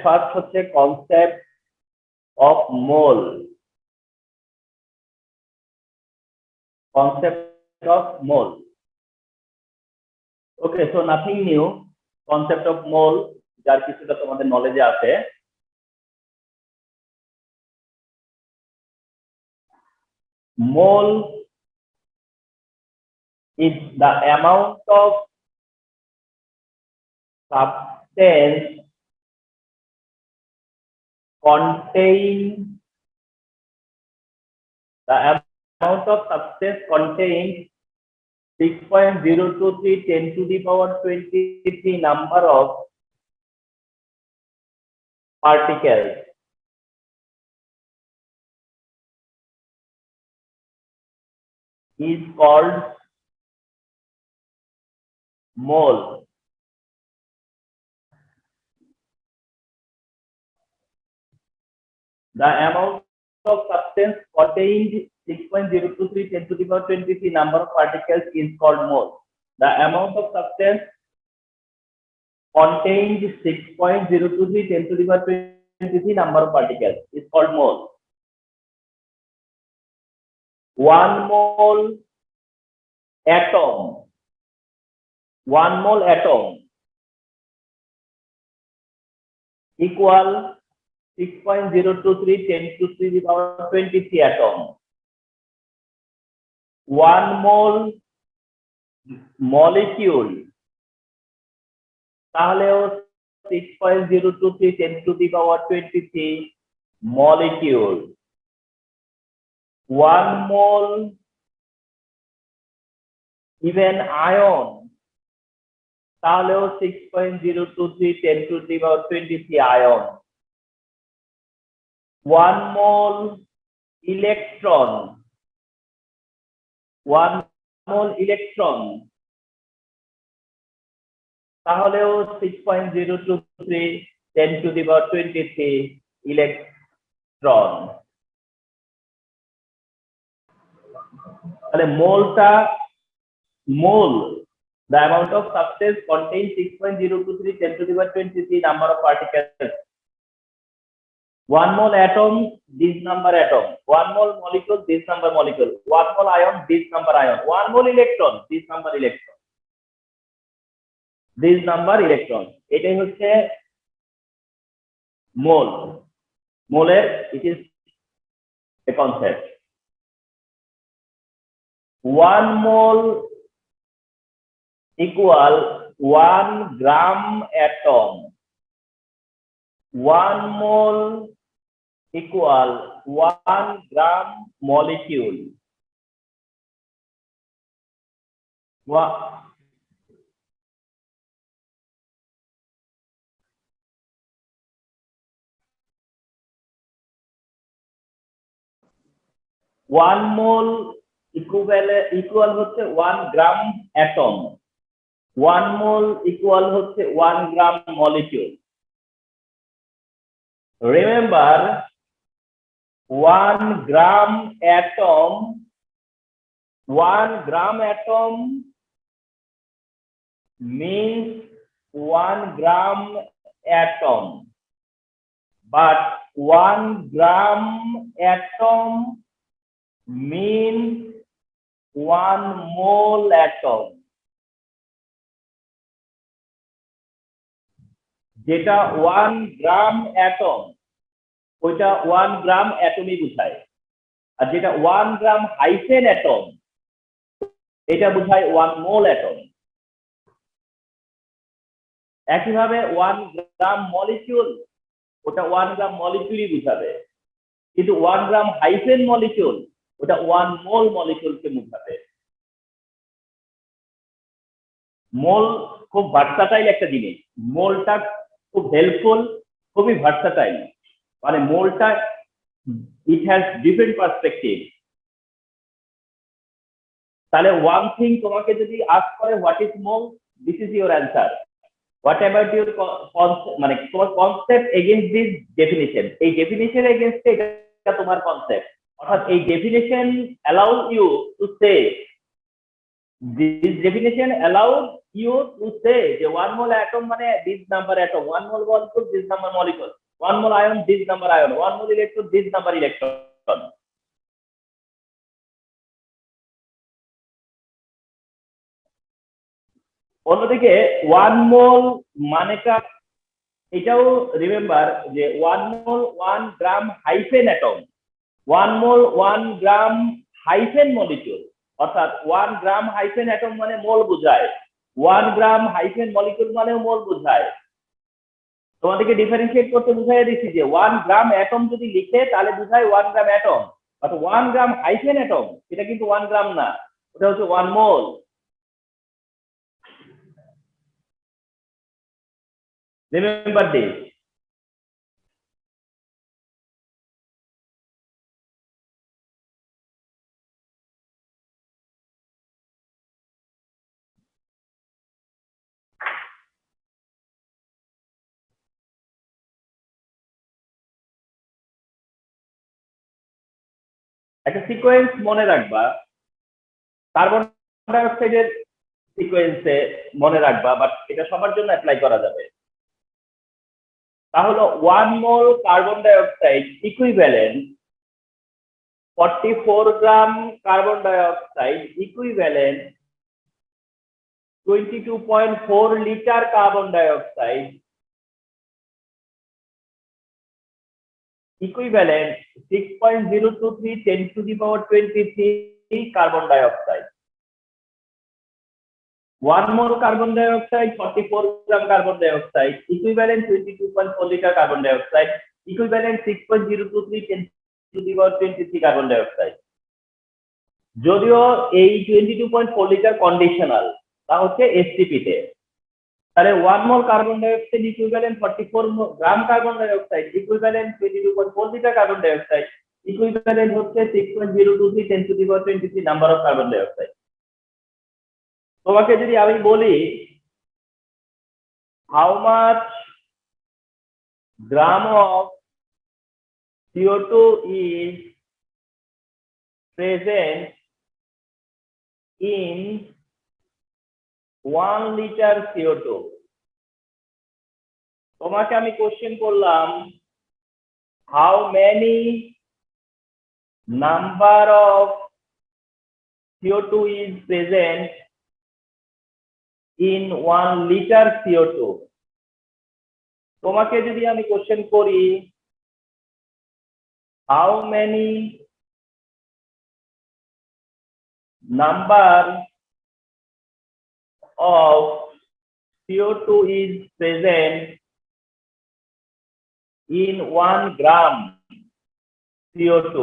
First হচ্ছে concept of mole. Concept of mole. Okay, so nothing new. Concept of mole যার কিছুটা তোমাদের নলেজে আছে। Mole is the amount of substance contained contained 6.023 10 to the power 23 number of particles is called mole. The amount of substance contained 6.023 10 to the power 23 number of particles is called mole. The amount of substance contained 6.023 10 to the power 23 number of particles is called mole. 1 mole atom. 1 mole atom equal 6.023 10 to the power 23 atom. 1 mole molecule তাহলেও 6.023 10 to the power 23 molecule. 1 mole even ion তাহলেও 6.023 10 to the power 23 ion. 1 mole electron. 1 mole electron তাহলেও 6.023 10 to the power 23 electron. তাহলে মোলটা মোল, the amount of substance contains 6.023 10 to the power 23 number of particles. 1 mole atom, this number atom. 1 mole molecule, this number molecule. 1 mole ion, this number ion. 1 mole electron, this number electron. This number electron. এটাই হচ্ছে মোল। মোলের it is a concept. 1 mole equal 1 gram atom. 1 mole equal 1 gram molecule. 1 mole equal হচ্ছে 1 gram atom. 1 mole equal হচ্ছে 1 gram molecule. Remember, 1 gram atom means 1 gram atom, but 1 gram atom means 1 mole atom. যেটা 1 গ্রাম atom ওইটা 1 গ্রাম অ্যাটমই বোঝায়, আর যেটা 1 গ্রাম hyphen atom এটা বোঝায় 1 মোল atom. একইভাবে 1 গ্রাম molecule ওটা 1 গ্রাম মলিকিউলই বোঝাবে, কিন্তু 1 গ্রাম হাইফেন মলিকিউল ওটা 1 মোল মলিকিউলকে বোঝাবে। মোল খুব ভার্সাটাইল একটা জিনিস। মোলটা খুব হেল্পফুল, খুবই ভার্সাটাইল। মানে মোলটা ইট হ্যাজ ডিফারেন্ট পার্সপেক্টিভ। তাহলে ওয়ান থিং তোমাকে যদি আস্ক করে what is mole, this is your answer. What about your মানে তোমার কনসেপ্ট এগেইনস্ট দিস ডেফিনিশন, এই ডেফিনিশন এগেইনস্টে এটা তোমার কনসেপ্ট। অর্থাৎ এই definition allows you to say, this definition allows you to say যে 1 mole atom মানে this number atom, 1 mole molecule this number molecule, 1 mole ion this number ion, 1 mole electron this number electron. অন্যদিকে 1 mole মানেটা এটাও remember যে 1 mole 1 গ্রাম hyphen atom, 1 mole 1 গ্রাম hyphen molecule, অর্থাৎ 1 গ্রাম hyphen atom মানে মোল বোঝায়, 1 গ্রাম hyphen molecule মানে মোল বোঝায়। তোমাদেরকে ডিফারেন্সিয়েট করতে বুঝাই দিচ্ছি যে 1 গ্রাম অ্যাটম যদি লিখে তাহলে বুঝায় 1 গ্রাম অ্যাটম, অর্থাৎ 1 গ্রাম হাইফেন অ্যাটম এটা কিন্তু 1 গ্রাম না, ওটা হচ্ছে 1 মোল। Remember this. একটা সিকোয়েন্স মনে রাখবা, কার্বন ডাই অক্সাইডের সিকোয়েন্সে মনে রাখবা, বাট এটা সবার জন্য অ্যাপ্লাই করা যাবে। তাহলে 1 mole carbon dioxide equivalent 44 gram carbon dioxide equivalent 22.4 litre carbon die oxide equivalent 6.023 10 to the power 23 carbon dioxide. 1 mole carbon dioxide 44 gram carbon dioxide equivalent 22.4 liter carbon dioxide equivalent 6.023 10 to the power 23 carbon dioxide. যদিও এই 22.4 litre conditional, তা হচ্ছে STP তে, তাহলে 1 mole carbon dioxide equivalent 44 gram carbon dioxide equivalent 22.4 litre carbon dioxide equivalent হচ্ছে 6.023 10 to the power 23 number of carbon dioxide. তোমাকে যদি আমি বলি how much gram of CO2 is present in 1 liter CO2, তোমাকে আমি question করলাম how many number of CO2 is present in 1 liter CO2। তোমাকে যদি আমি কোশ্চেন করি how many number of CO2 is present in 1 gram CO2,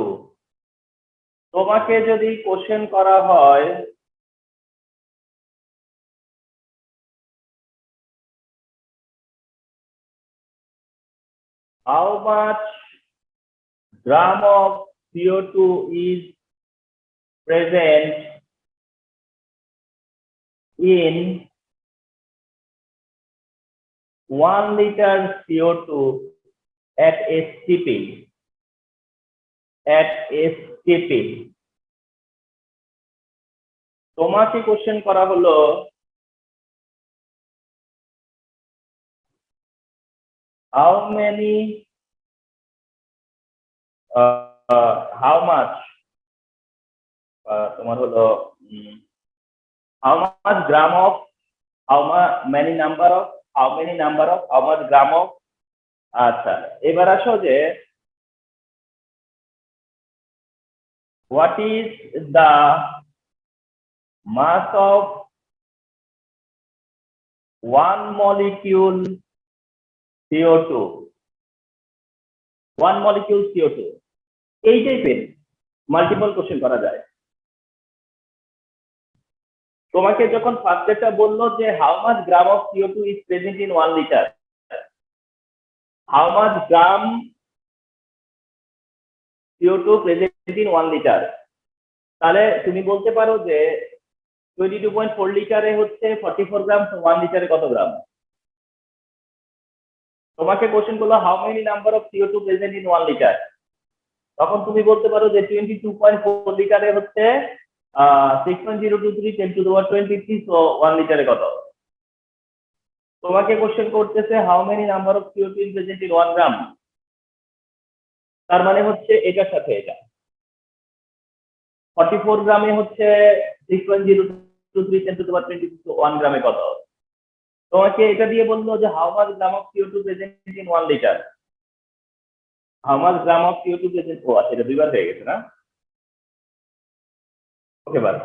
তোমাকে যদি question করা হয় how much gram of CO2 is present in 1 liter CO2 at STP, তোমাকে question করা হলো how many how much তোমার হলো how much gram of how many number of how much gram of। আচ্ছা, এবার আসো যে what is the mass of 1 molecule CO2, 1 molecule CO2, এই টাইপের মাল্টিপল কোশ্চেন করা যায়। তোমাকে যখন ফার্স্ট এটা বললো যে how much gram of CO2 is present in 1 litre, how much gram CO2 present in 1 litre, তাহলে তুমি বলতে পারো যে 22.4 লিটারে হচ্ছে 44 গ্রাম, 1 লিটারে কত গ্রাম। তোমাকে কোশ্চেন করলো how many number of CO2 present in 1 litre, তখন তুমি বলতে পারো যে 22.4 লিটারে হচ্ছে 6.023 10 to the power 23, সো 1 লিটারে কত। তোমাকে কোশ্চেন করতেছে how many number of CO2 is present in 1 গ্রাম, তার মানে হচ্ছে এটার সাথে এটা 44 গ্রামে হচ্ছে 6.023 10 টু দি পাওয়ার 26, 1 গ্রামে কত? তোমাকে এটা দিয়ে বললো যে how much gram of CO2 present in 1 litre, how much gram of CO2 present, ও আচ্ছা এটা দুইবার হয়ে গেছে না, ওকে বাস।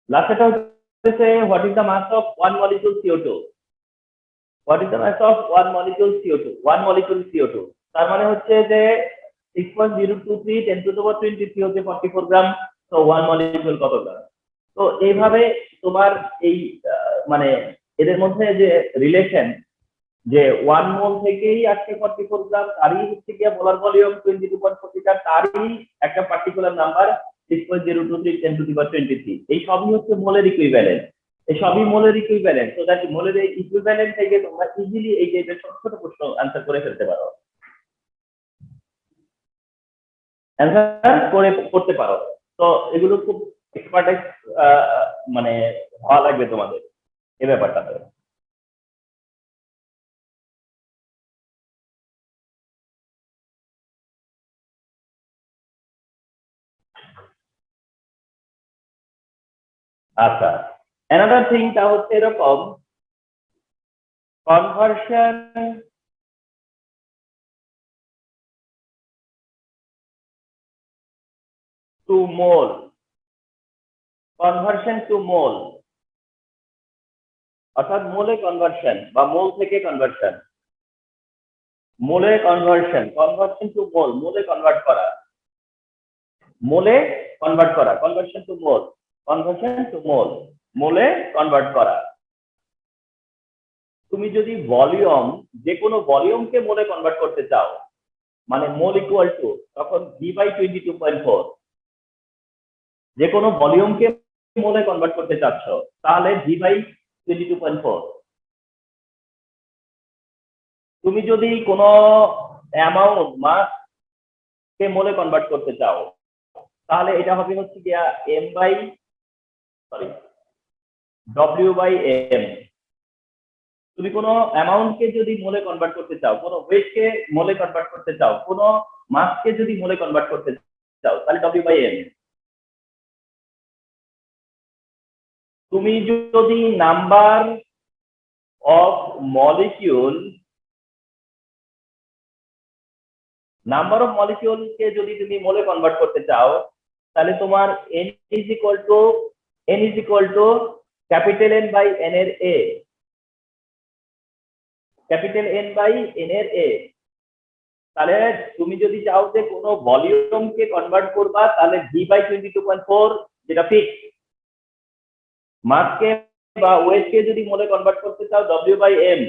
লাস্টটা হচ্ছে what is the mass of 1 molecule CO2, what is the mass of 1 molecule CO2, 1 molecule CO2, তার মানে হচ্ছে যে 6.023 10 টু দি পাওয়ার 23 হচ্ছে 44 গ্রাম, তো 1 মলিকিউল কত গ্রাম? তো এইভাবে তোমার এই মানে এদের মধ্যে যে রিলেশন, যে 1 মোল থেকেই আজকে 44 গ্রাম, তারই হচ্ছে গিয়ে মোলার ভলিউম 22.40, তারই একটা পার্টিকুলার নাম্বার 6.023 10 টু দি পাওয়ার 23, এই সবই হচ্ছে মোলের ইকুইভ্যালেন্ট, এই সবই মোলের ইকুইভ্যালেন্ট। তো দ্যাট মোলের এই ইকুইভ্যালেন্ট থেকে তোমরা ইজিলি এই টাইপের ছোট ছোট প্রশ্ন আনসার করে ফেলতে পারো, অ্যান্সার করে করতে পারো। তো এগুলো খুব এক্সপার্টাইজ মানে ভালো লাগবে তোমাদের এই ব্যাপারটাতে। আচ্ছা, অ্যানাদার থিংটা হচ্ছে এরকম, conversion to mole, conversion to mole, অর্থাৎ মোলে কনভার্সন বা মোল থেকে কনভার্সন, মোলে কনভার্সন, কনভার্সন টু মোল, মোলে কনভার্ট করা, মোলে কনভার্ট করা, conversion to mole, conversion to mole, মোলে কনভার্ট করা। তুমি যদি ভলিউম, যে কোনো ভলিউমকে মোলে কনভার্ট করতে চাও, মানে মোল ইকুয়াল টু, তখন V/22.4, যে কোনো ভলিউমকে মোলে কনভার্ট করতে চাচ্ছ তাহলে V/22.4। তুমি যদি কোনো অ্যামাউন্ট মাস কে মোলে কনভার্ট করতে চাও তাহলে এটা হবে হচ্ছে গিয়া W/M। তুমি কোনো অ্যামাউন্টকে যদি মোলে কনভার্ট করতে চাও, কোনো ওয়েটকে মোলে কনভার্ট করতে চাও, কোনো মাসকে যদি মোলে কনভার্ট করতে চাও তাহলে W/M। তুমি যদি number of molecule, number of মলিকিউলকে যদি তুমি মোলে কনভার্ট করতে চাও তাহলে তোমার n is equal to capital N by N এর A, capital N by N এর A। তাহলে তুমি যদি চাও যে কোনো ভলিউমকে কনভার্ট করবা তাহলে V/22.4 যেটা ফিক্স, মাসকে বা ওয়েটকে যদি মোলে কনভার্ট করতে চাও W/M,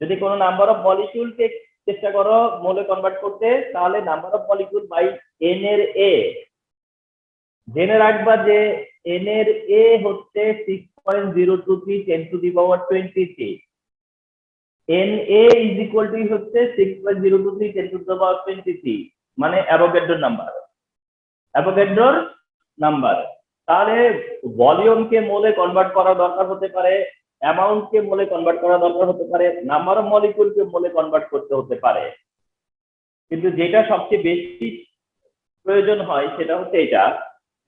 যদি কোনো নাম্বার অফ মলিকিউলকে চেষ্টা করো মোলে কনভার্ট করতে তাহলে number of molecule by N এর A। জেনে রাখবা যে N এর A হচ্ছে 6.023 10 to the power 23, NA is equal to হচ্ছে 6.023 10 টু দি পাওয়ার 23, মানে অ্যাভোগাড্রোর নাম্বার, অ্যাভোগাড্রোর নাম্বার। তাহলে ভলিউমকে মোলে কনভার্ট করা দরকার হতে পারে, অ্যামাউন্টকে মোলে কনভার্ট করা দরকার হতে পারে, নাম্বার অফ মলিকিউলকে মোলে কনভার্ট করতে হতে পারে, কিন্তু যেটা সবচেয়ে বেশি প্রয়োজন হয় সেটা হচ্ছে এটা,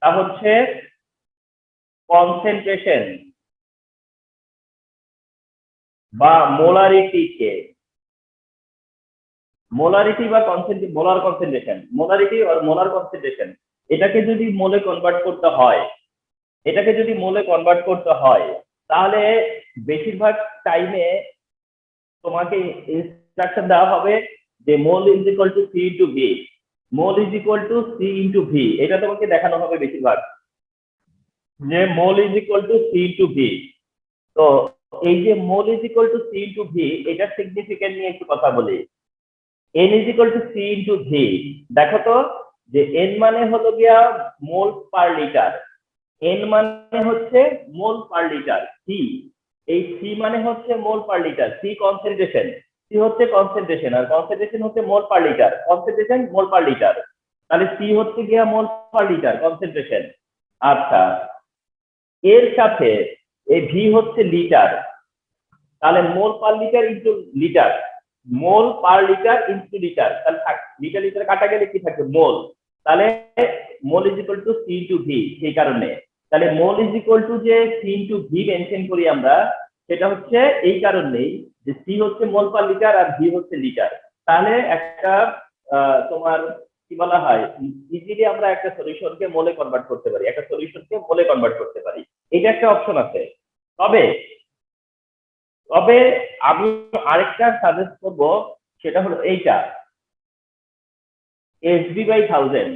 তা হচ্ছে কনসেন্ট্রেশন বা মোলারিটিকে, মোলারিটি বা মোলার কনসেন্ট্রেশন, মোলারিটি আর মোলার কনসেন্ট্রেশন, এটাকে যদি মোলে কনভার্ট করতে হয়, এটাকে যদি মোলে কনভার্ট করতে হয় তাহলে বেশিরভাগ টাইমে তোমাকে ইনস্ট্রাকশন দেওয়া হবে যে mole is equal to C into V, mole is equal to C into V, এটা তোমাকে দেখানো হবে বেশিরভাগ, যে mole is equal to C into V। তো এই যে mole is equal to C into V, এটার সিগনিফিকেন্ট নিয়ে একটু কথা বলি। N is equal to C into V, দেখো তো যে N মানে হলো গিয়া মোল পার লিটার, N মানে হচ্ছে মোল পার লিটার, C, এই C মানে হচ্ছে mole per litre, C concentration, C হচ্ছে কনসেন্ট্রেশন, আর কনসেন্ট্রেশন হচ্ছে mole per litre, concentration mole per litre, তাহলে C হচ্ছে গিয়া মোল পার লিটার কনসেন্ট্রেশন। আচ্ছা, এর সাথে এই V হচ্ছে লিটার, তাহলে mole per litre into litre, mole per litre into litre, তাহলে লিটার লিটার কাটা গেলে কি থাকবে মোল, তাহলে mole is equal to C into V. সেই কারণে তাহলে মোল ইজ ইকুয়াল টু যে সি ইনটু ভি মেনশন করি আমরা, সেটা হচ্ছে এই কারণেই যে সি হচ্ছে মোল পার লিটার আর ভি হচ্ছে লিটার। তাহলে একটা তোমার কি বলা হয়, ইজিলি আমরা একটা সলিউশনকে মোলে কনভার্ট করতে পারি, একটা সলিউশনকে মোলে কনভার্ট করতে পারি, এটা একটা অপশন আছে। তবে তবে আমি আরেকটা সাজেস্ট করব, সেটা হলো এইটা, SV by thousand,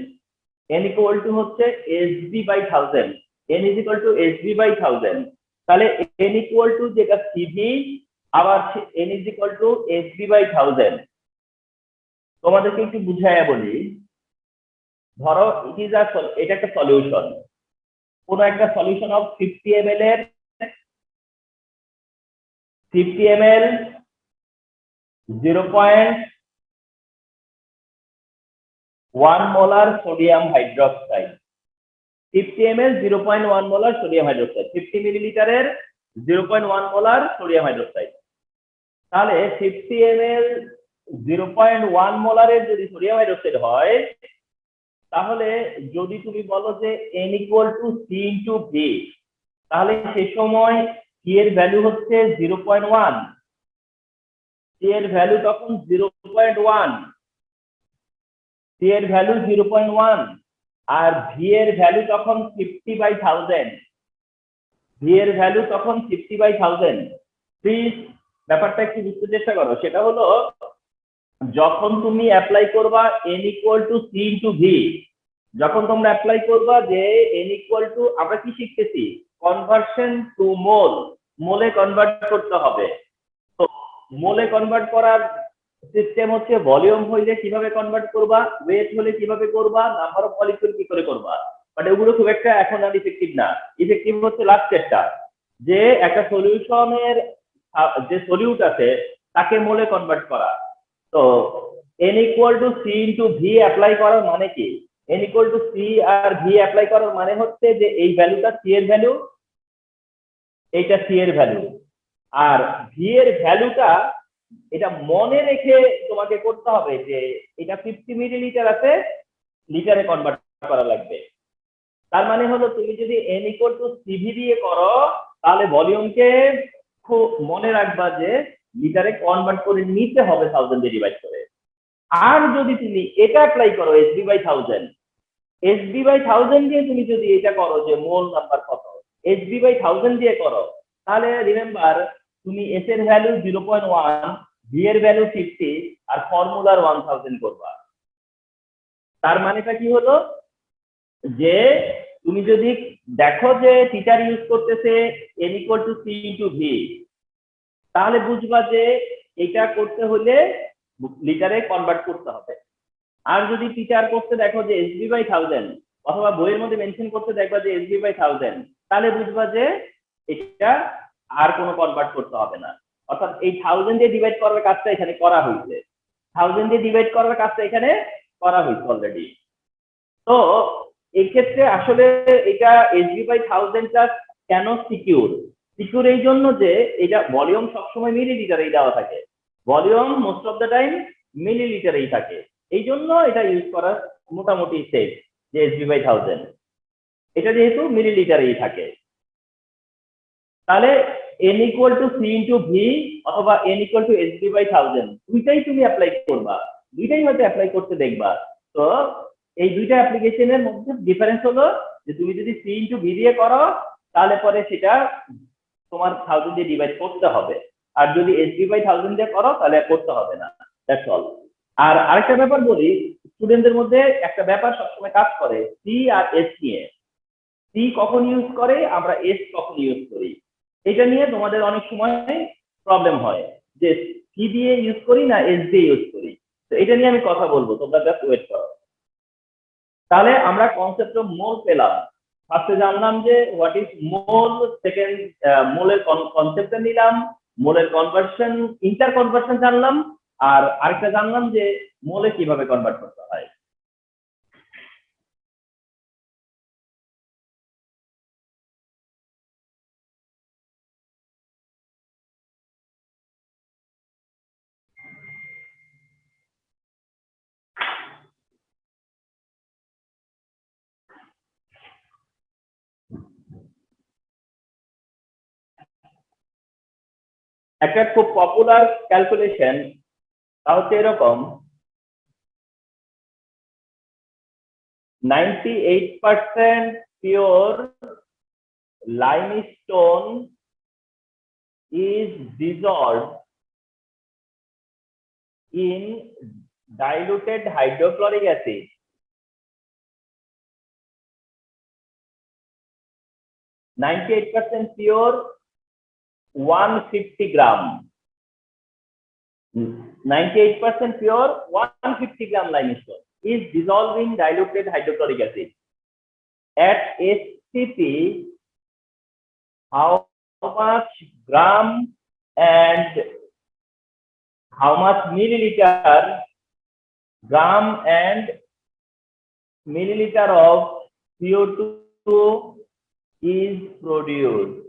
N equal to হচ্ছে SV by thousand, N is equal to SV by thousand. তাহলে এন ইকুয়াল টু যেটা সিভি, আবার N is equal to SV by thousand. তোমাদেরকে একটু বুঝাইয়া বলি, ধরো এটা একটা সলিউশন, কোন একটা সলিউশন অফ 50 ml এর 50 ml 0.1 molar sodium hydroxide, 50 ml 0.1 molar sodium hydroxide, 50 মিলিলিটারের 0.1 molar sodium hydroxide. তাহলে 50 ml 0.1 মোলারের যদি সোডিয়াম হাইড্রোক্সাইড হয়, তাহলে যদি তুমি বলো যে n equal to C into V, তাহলে সেই সময় সি এর ভ্যালু হচ্ছে 0.1, সি এর ভ্যালু তখন 0.1, সি এর ভ্যালু 0.1, আর ভি এর ভ্যালু তখন 50/1000, ভি এর ভ্যালু তখন 50/1000। প্লিজ ব্যাপারটা একটু বুঝতে চেষ্টা করো, সেটা হলো যখন তুমি অ্যাপ্লাই করবা n equal to C into V, যখন তোমরা অ্যাপ্লাই করবা যে n ইকুয়াল টু, আমরা কি শিখতেছি, কনভার্সন টু মোল, মোলে কনভার্ট করতে হবে। তো মোলে কনভার্ট করার সিস্টেম হচ্ছে ভলিউম হইলে কিভাবে কনভার্ট করবা, ওয়েট হলে কিভাবে করবা, নাম্বার অফ মলিকিউল কি করে করবা, বাট এগুলো খুব একটা এখন আর ইফেক্টিভ না। ইফেক্টিভ হচ্ছে লাস্টেরটা, যে একটা সলিউশনের যে সলিউট আছে তাকে মোলে কনভার্ট করা। তো n equal to C into V apply করার মানে কি, n ইকুয়াল টু সি আর ভি অ্যাপ্লাই করার মানে হচ্ছে যে এই ভ্যালুটা সি এর ভ্যালু, এইটা সি এর ভ্যালু, আর ভি এর ভ্যালুটা এটা মনে রেখে তোমাকে করতে হবে যে এটা 50 মিলিলিটার আছে, লিটারে কনভার্ট করা লাগবে। তার মানে হলো তুমি যদি n ইকুয়াল টু সিভি দিয়ে করো, তাহলে ভলিউমকে খুব মনে রাখবা যে লিটারে কনভার্ট করে নিতে হবে 1000 দিয়ে ডিভাইড করে। আর যদি তুমি এটা অ্যাপ্লাই করো SV by thousand, SV by thousand দিয়ে তুমি যদি এটা করো যে মোল নাম্বার কত, এসবি বাই থাউজেন্ড দিয়ে করো, তাহলে রিমেম্বার তুমি এস এর ভ্যালু 0.1, ভি এর ভ্যালু 50, আর ফর্মুলার 1000 করবা। তার মানেটা কি হলো, যে তুমি যদি দেখো যে টিচার ইউজ করতেছে n equal to C into V, তাহলে বুঝবা যে এটা করতে হলে লিটারে কনভার্ট করতে হবে। আর যদি টিচার করতে দেখো যে এসবি বাই থাউজেন্ড, অথবা বইয়ের মধ্যে মেনশন করতে দেখবা যে এসবি বাই থাউজেন্ড, তাহলে বুঝবা যে এটা আর কোনো কনভার্ট করতে হবে না। অর্থাৎ এই 1000 দিয়ে ডিভাইড করার কাজটা এখানে করা হয়েছে, 1000 দিয়ে ডিভাইড করার কাজটা এখানে করা হয়েছে অলরেডি। তো এই ক্ষেত্রে আসলে এটা এসবি বাই থাউজেন্ডটা কেন সিকিউর, সিকিউর এই জন্য যে এটা ভলিউম সবসময় মিলিলিটারেই দেওয়া থাকে, volume most of the time মিলিলিটারেই থাকে, এই জন্য এটা ইউজ করা মোটামুটি সেফ, যে এসবি বাই থাউজেন্ড এটা যেহেতু মিলিলিটারেই থাকে। তাহলে n equal to C into V অথবা n equal to SV by thousand, দুইটাই তুমি অ্যাপ্লাই করবা, দুইটাই হয়তো অ্যাপ্লাই করতে দেখবা। তো এই দুইটা অ্যাপ্লিকেশনের মধ্যে ডিফারেন্স হলো যে তুমি যদি সি ইনটু ভি দিয়ে করো, তাহলে পরে সেটা তোমার 1000 দিয়ে ডিভাইড করতে হবে, আর যদি এসবি বাই থাউজেন্ড দিয়ে করো তাহলে করতে হবে না। That's all. আর আরেকটা ব্যাপার বলি, স্টুডেন্টদের মধ্যে একটা ব্যাপার সবসময় কাজ করে সি আর এস নিয়ে, সি কখন ইউজ করে, আমরা এস কখন ইউজ করি, এটা নিয়ে তোমাদের অনেক সময় প্রবলেম হয় যে সি দিয়ে ইউজ করি না এস দিয়ে ইউজ করি। তো এটা নিয়ে আমি কথা বলবো, তোমরা জাস্ট ওয়েট করো। তাহলে আমরা কনসেপ্ট অফ মোল পেলাম, ফার্স্টে জানলাম যে হোয়াট ইজ মোল, সেকেন্ড মোলের কনসেপ্টটা নিলাম, মোলের কনভার্সন ইন্টার কনভার্সন জানলাম, আর আরেকটা জানলাম যে মোলে কিভাবে কনভার্ট করতে হয়। একটা খুব পপুলার ক্যালকুলেশন তা হচ্ছে এরকম 98% pure limestone is dissolved in diluted hydrochloric acid. 98% pure 150 gram. 98% pure 150 gram limestone is dissolved in diluted hydrochloric acid. At SCP, how much gram and how much milliliter gram and milliliter of CO2 is produced?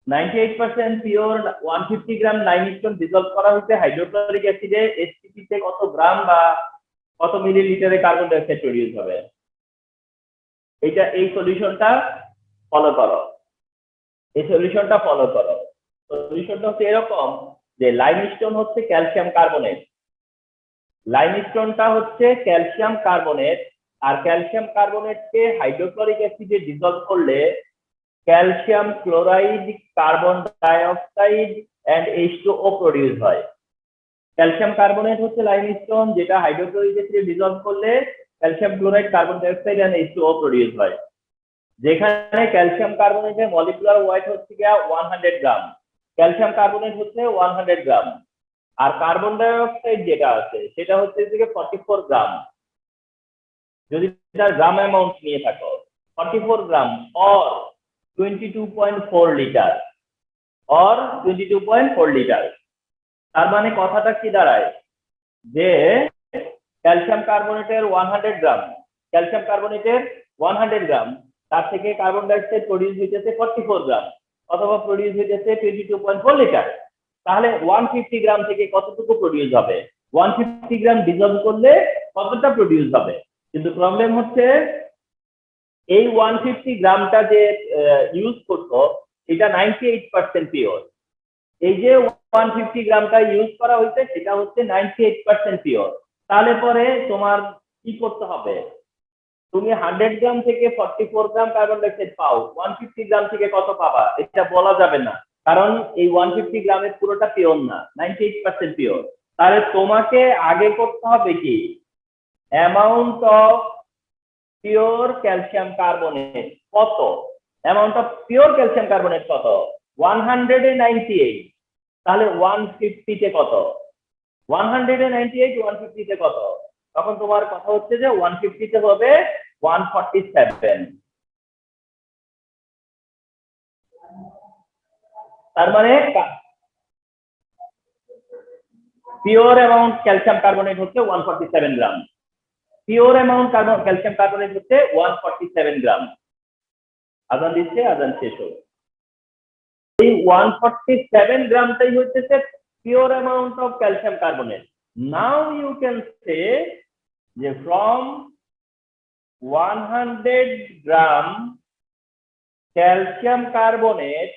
(98% pure 150 gram limestone dissolve করা হয়েছে hydrochloric অ্যাসিডে SCP তে কত গ্রাম বা কত মিলিলিটারে carbon die oxide produce হবে এই সলিউশনটা follow করো সলিউশনটা হচ্ছে এরকম যে লাইমস্টোন হচ্ছে ক্যালসিয়াম কার্বনেট লাইমস্টোনটা হচ্ছে ক্যালসিয়াম কার্বনেট আর ক্যালসিয়াম কার্বনেটকে হাইড্রোক্লোরিক অ্যাসিডে ডিসলভ করলে calcium chloride carbon dioxide and H2O produce হয় ক্যালসিয়াম কার্বনেট হচ্ছে লাইমস্টোন যেটা হাইড্রোক্লোরিক অ্যাসিডে ডিসলভ করলে calcium chloride carbon dioxide and H2O produce হয় যেখানে ক্যালসিয়াম কার্বনেটের মলিকুলার ওয়েট হচ্ছে 100 গ্রাম ক্যালসিয়াম কার্বনেট হচ্ছে 100 গ্রাম আর কার্বন ডাই অক্সাইড যেটা আছে সেটা হচ্ছে 44 গ্রাম যদি তার গ্রাম অ্যামাউন্ট নিয়ে থাকো 44 গ্রাম অর 22.4 লিটার অর 22.4 লিটার তার মানে কথাটা কি দাঁড়ায় যে ক্যালসিয়াম কার্বনেটের 100 গ্রাম ক্যালসিয়াম কার্বনেটের 100 গ্রাম তার থেকে কার্বন ডাই অক্সাইড প্রডিউস হইতেছে 44 গ্রাম অথবা প্রডিউস হইতেছে 22.4 লিটার তাহলে 150 গ্রাম থেকে কতটুকু প্রডিউস হবে 150 গ্রাম ডিসলভ করলে কতটা প্রডিউস হবে কিন্তু প্রবলেম হচ্ছে এই 150 গ্রামটা যে ইউজ করতো এটা 98% পিওর এই যে 150 গ্রামটা ইউজ করা হয়েছে সেটা হচ্ছে 98% পিওর তাহলে পরে তোমার কি করতে হবে তুমি 100 গ্রাম থেকে 44 গ্রাম কার্বন ডাই অক্সাইড পাও 150 গ্রাম থেকে কত পাবা এটা বলা যাবে না কারণ এই 150 গ্রামের পুরোটা পিওর না 98% পিওর তাহলে তোমাকে আগে করতে হবে কি amount of pure calcium carbonate কত amount of pure calcium carbonate কত 198 তাহলে 150 তে কত 198 150 তে কত তখন তোমার কথা হচ্ছে যে 150 তে হবে 147 তার মানে পিওর অ্যামাউন্ট ক্যালসিয়াম কার্বনেট হচ্ছে 147 গ্রাম পিওর অ্যামাউন্ট ক্যালসিয়াম কার্বনেট হচ্ছে 147 গ্রাম আজান দিচ্ছে আজান শেষ হবে এই 147 গ্রামটাই হচ্ছে pure amount of calcium carbonate now you can say যে from 100 gram calcium carbonate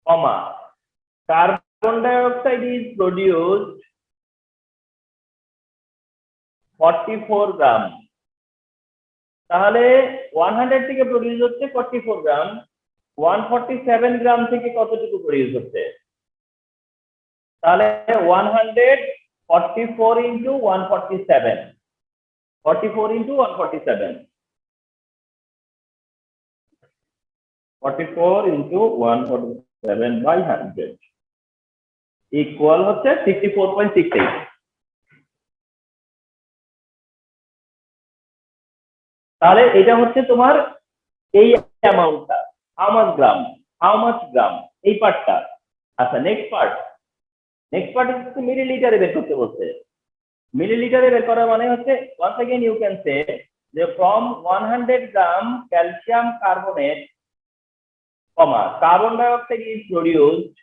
comma carbon dioxide is produced 44 gram তাহলে 100 থেকে প্রডিউস হচ্ছে 44 গ্রাম 147 গ্রাম থেকে কতটুকু প্রডিউস হচ্ছে তাহলে 144 into 147 44 into 147 44 into 147 by 100 equal হচ্ছে 64.68 তাহলে এটা হচ্ছে তোমার এই অ্যামাউন্টটা হাউ মাচ গ্রাম এই পার্টটা আচ্ছা নেক্সট পার্ট হচ্ছে মিলিলিটারে বের করতে বলছে মিলিলিটারে বের করা মানে হচ্ছে once again you can say যে from 100 gram calcium carbonate comma carbon dioxide is produced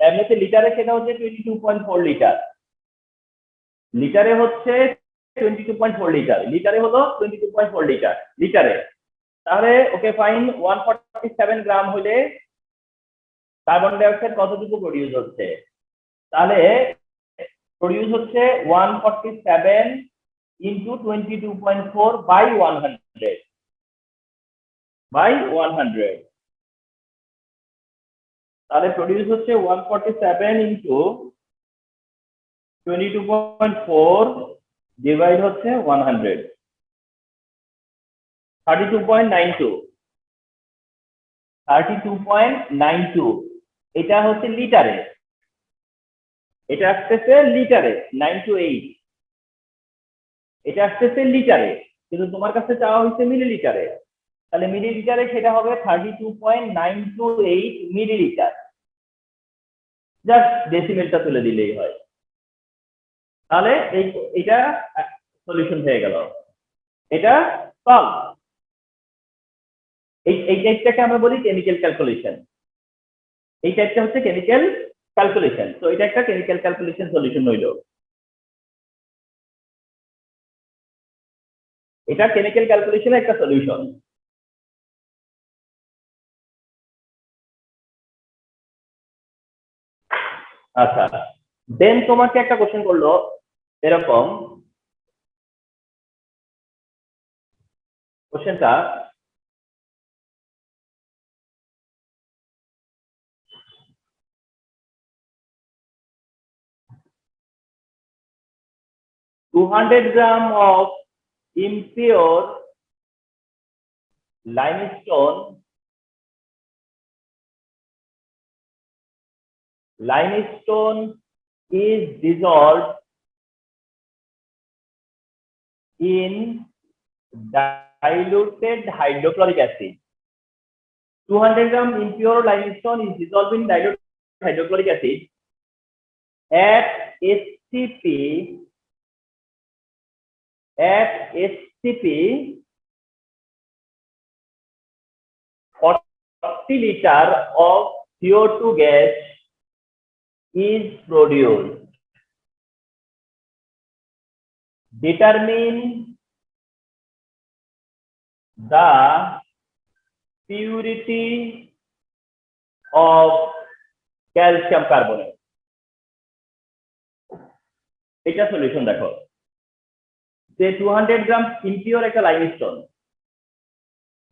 এমনিতে লিটারে সেটা হচ্ছে 22.4 লিটার লিটারে হচ্ছে 22.4 লিটার, লিটারে হলো 22.4 লিটার লিটারে। তাহলে ওকে ফাইন, 147 গ্রাম হলে কার্বন ডাই অক্সাইড কতটুকু প্রডিউস হচ্ছে? তাহলে প্রডিউস হচ্ছে 147 ইন্টু 22.4 বাই 100 বাই 100। তাহলে প্রডিউস হচ্ছে 147 ইন্টু 22.4 ডিভাইড হচ্ছে 100, 32.92। 32.92 এটা হচ্ছে লিটারে, এটা আসতেছে লিটারে 928, এটা আসতেছে লিটারে, কিন্তু তোমার কাছে চাওয়া হয়েছে মিলিলিটারে। তাহলে মিলিলিটারে সেটা হবে 32.928 মিলিলিটার। জাস্ট ডেসিমেলটা তুলে দিলেই হয়। তাহলে এটা সলিউশন হয়ে গেল, এটা সলভ। এই টাইপটাকে আমরা বলি কেমিক্যাল ক্যালকুলেশন। এই টাইপটা হচ্ছে কেমিক্যাল ক্যালকুলেশন। তো এটা একটা কেমিক্যাল ক্যালকুলেশন সলিউশন হইল। এটা কেমিক্যাল ক্যালকুলেশনের একটা সলিউশন। আচ্ছা, দেন তোমাকে একটা কোশ্চেন করলো এরকম, কোশ্চেনটা "200 গ্রাম of impure limestone is dissolved in diluted hydrochloric acid." 200 gram impure limestone is dissolved in diluted hydrochloric acid at SCP 40 liter of CO2 gas is produced. Determine the purity of calcium carbonate. এটা solution দেখো, যে 200 গ্রাম impure একটা limestone,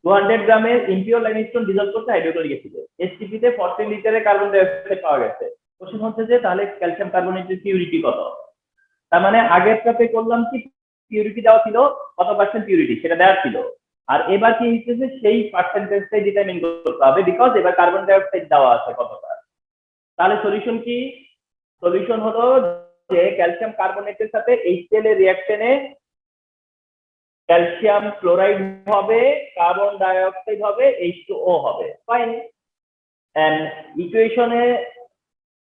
200 গ্রামের impure limestone dissolved করতে hydrochloric অ্যাসিডে, STP তে 40 লিটারে carbon die oxide পাওয়া গেছে। কোশ্চেন হচ্ছে যে তাহলে ক্যালসিয়াম কার্বনেটের পিউরিটি কত? তার মানে আগের টাতে করলাম কি পিউরিটি দেওয়া ছিল, কত পার্সেন্ট পিউরিটি সেটা দেওয়া ছিল, আর এবার কি হচ্ছে সেই পার্সেন্টেজটাই ডিটারমিন করতে হবে, বিকজ এবার কার্বন ডাই অক্সাইড দেওয়া আছে কতটা। তাহলে সলিউশন কি? সলিউশন হলো যে ক্যালসিয়াম কার্বনেটের সাথে HCl এর রিঅ্যাকশনে ক্যালসিয়াম ক্লোরাইড হবে, কার্বন ডাই অক্সাইড হবে, H2O হবে। ফাইন। এন্ড ইকুয়েশনে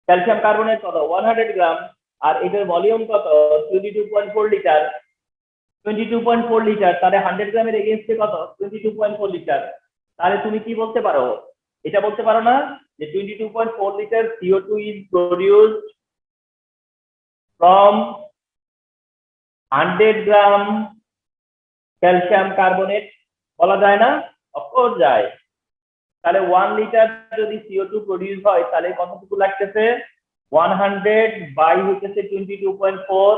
ক্যালসিয়াম কার্বনেট কত? 100 গ্রাম, আর এটার ভলিউম কত? 22.4 লিটার। 22.4 লিটার, তাহলে 100 গ্রামের এগেইনস্টে কত? 22.4 লিটার। তাহলে তুমি কি বলতে পারো? এটা বলতে পারো না যে 22.4 litre CO2 is produced from 100 gram calcium carbonate? বলা যায় না? অফকোর্স যায়। তাহলে 1 লিটার যদি CO2 প্রডিউস হয় তাহলে কতটুকু লাগতেছে? 100 বাই হচ্ছে 22.4,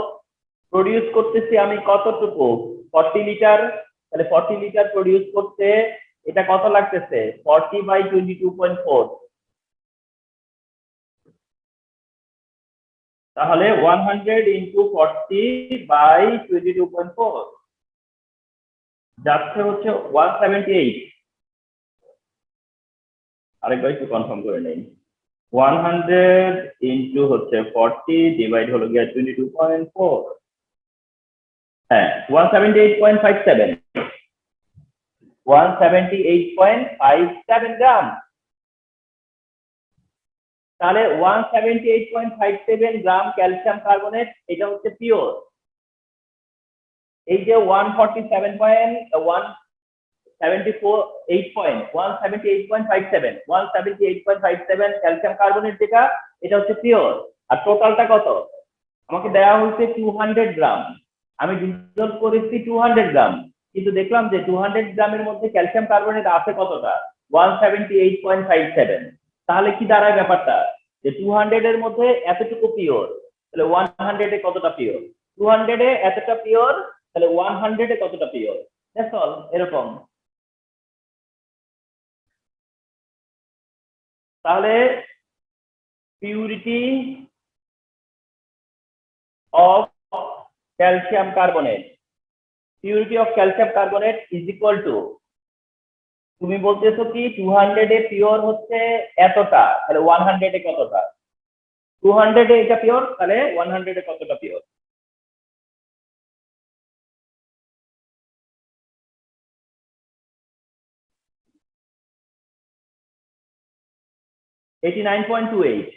প্রডিউস করতেছি আমি কতটুকু? 40 লিটার। তাহলে 40 লিটার প্রডিউস করতে এটা কত লাগতেছে? 40 বাই 22.4। তাহলে 100 ইন্টু 40 বাই 22.4 যাচ্ছে হচ্ছে 178। আরেকবার একটু কনফার্ম করে নেই। 100 ইন্টু হচ্ছে 40 ডিভাইড হলো গিয়া 22.4, হ্যাঁ 178.57, 178.57 গ্রাম। তাহলে 178.57 গ্রাম ক্যালসিয়াম কার্বনেট, এটা হচ্ছে পিওর। এই যে 178.57 ক্যালসিয়াম কার্বনেট যেটা, এটা হচ্ছে পিওর। আর টোটালটা কত? আমাকে দেওয়া হয়েছে 200 গ্রাম, আমি ডিজলভ করেছি 200 গ্রাম, কিন্তু দেখলাম যে 200 গ্রামের মধ্যে ক্যালসিয়াম কার্বনেট আছে কতটা, 178.57। তাহলে কি দাঁড়ায় ব্যাপারটা, যে 200 এর মধ্যে এতটুকু পিওর, তাহলে 100 এ কতটা পিওর, 200 এ এতটা পিওর, তাহলে 100 এ কতটা পিওর, দ্যাটস অল, এরকম। তাহলে purity of calcium carbonate, purity of calcium carbonate is equal two, তুমি বলতেছো কি 200 এ পিওর হচ্ছে এতটা, তাহলে 100 এ কতটা, 200 এ এটা পিওর, তাহলে 100 এ কতটা পিওর। এইটি 9.28,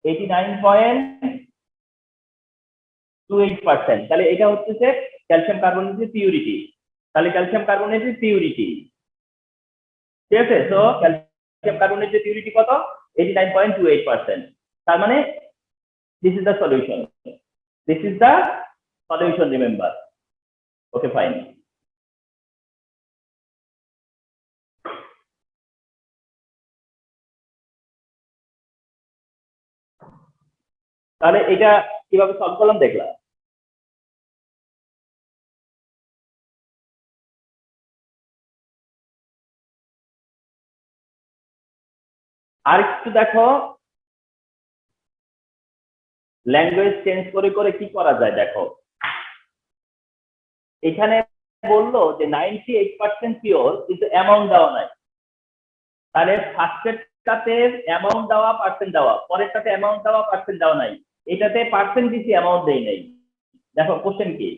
89.28%। তাহলে এটা হচ্ছে ক্যালসিয়াম কার্বনেটের পিউরিটি। তাহলে ক্যালসিয়াম কার্বনেটের পিউরিটি, ঠিক আছে, তো ক্যালসিয়াম কার্বনেটের পিউরিটি কত, 89.28%। তার মানে this is the solution, this is the solution, remember, okay fine। তাহলে এটা কিভাবে সলভ করলাম দেখলাম। আর একটু দেখো, ল্যাঙ্গুয়েজ চেঞ্জ করে করে কি করা যায় দেখো, এখানে বললো যে 98% পিওর, কিন্তু অ্যামাউন্ট দেওয়া নাই। তাহলে ফার্স্টেরটাতে অ্যামাউন্ট দেওয়া, পার্সেন্ট দেওয়া, পরেরটাতে অ্যামাউন্ট দেওয়া, পার্সেন্ট দেওয়া নাই, এটাতে পার্সেন্ট দিছি, অ্যামাউন্ট দেই নাই। দেখো কোশ্চেন কি,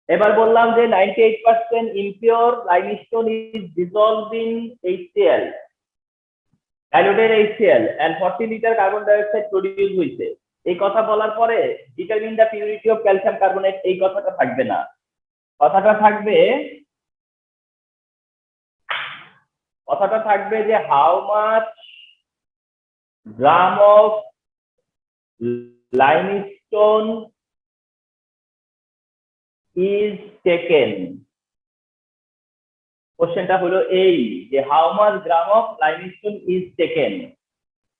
এবার বললাম যে 98% impure limestone is dissolved in HCl, diluted HCl and 40 লিটার কার্বন ডাইঅক্সাইড প্রডিউস হইছে। এই কথা বলার পরে determine the purity of calcium carbonate, এই কথাটা থাকবে না, কথাটা থাকবে যে how much gram of limestone is taken. কোশ্চেনটা হলো এই যে how much gram of limestone is taken,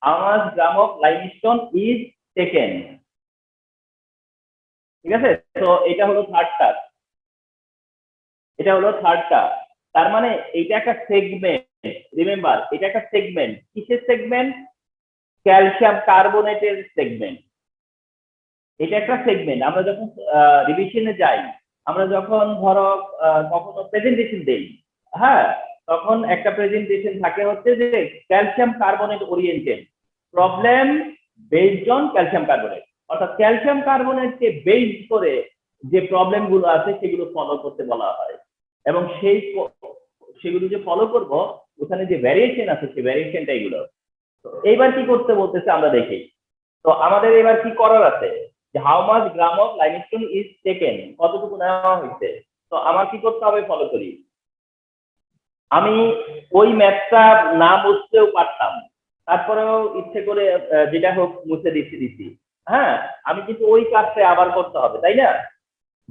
how much gram of limestone is taken, ঠিক আছে। তো এটা হলো থার্ডটা, এটা হলো থার্ডটা। তার মানে এটা একটা সেগমেন্ট, রিমেম্বার এটা একটা সেগমেন্ট, কিসের সেগমেন্ট, ক্যালসিয়াম কার্বনেটের সেগমেন্ট। এটা একটা সেগমেন্ট। আমরা যখন রিভিশনে যাই, আমরা যখন ধরো কখনো প্রেজেন্টেশন দেই, হ্যাঁ, তখন একটা প্রেজেন্টেশন থাকে হচ্ছে যে calcium carbonate oriented problem based on calcium carbonate, অর্থাৎ ক্যালসিয়াম কার্বনেটকে বেস করে যে প্রবলেম গুলো আছে সেগুলো ফলো করতে বলা হয়, এবং সেগুলো যে ফলো করব ওখানে যে ভ্যারিয়েশন আছে সেই ভ্যারিয়েশনটা এগুলো। এইবার কি করতে বলতেছে আমরা দেখি। তো আমাদের এবার কি করার আছে, যে how much gram of limestone is taken, কতটুকু নেওয়া হয়েছে। তো আমার কি করতে হবে, ফলো করি। আমি ওই ম্যাথটা না বুঝতেও পারতাম, তারপরেও ইচ্ছে করে যেটা হোক মুছে দিচ্ছি, হ্যাঁ, আমি কিন্তু ওই কাজটা আবার করতে হবে, তাই না।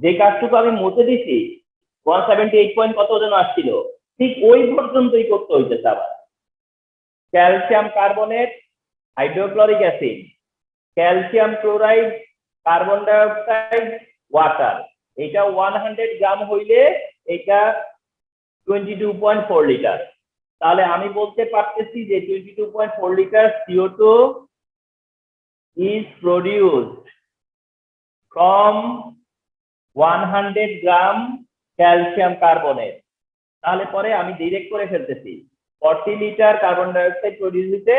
যে কাজটুকু আমি মুছে দিছি 178 পয়েন্ট কত যেন আসছিল, ঠিক ওই পর্যন্তই করতে হইতেছে আবার। Calcium carbonate, hydrochloric acid, calcium chloride, carbon dioxide, water, এটা 100 গ্রাম হইলে এটা 22.4 লিটার। তাহলে আমি বলতে পারতেছি যে 22.4 litre CO2 is produced from 100 gram calcium carbonate. তাহলে পরে আমি ডিরেক্ট করে ফেলতেছি 40 লিটার কার্বন ডাইঅক্সাইড প্রডিউস হইতে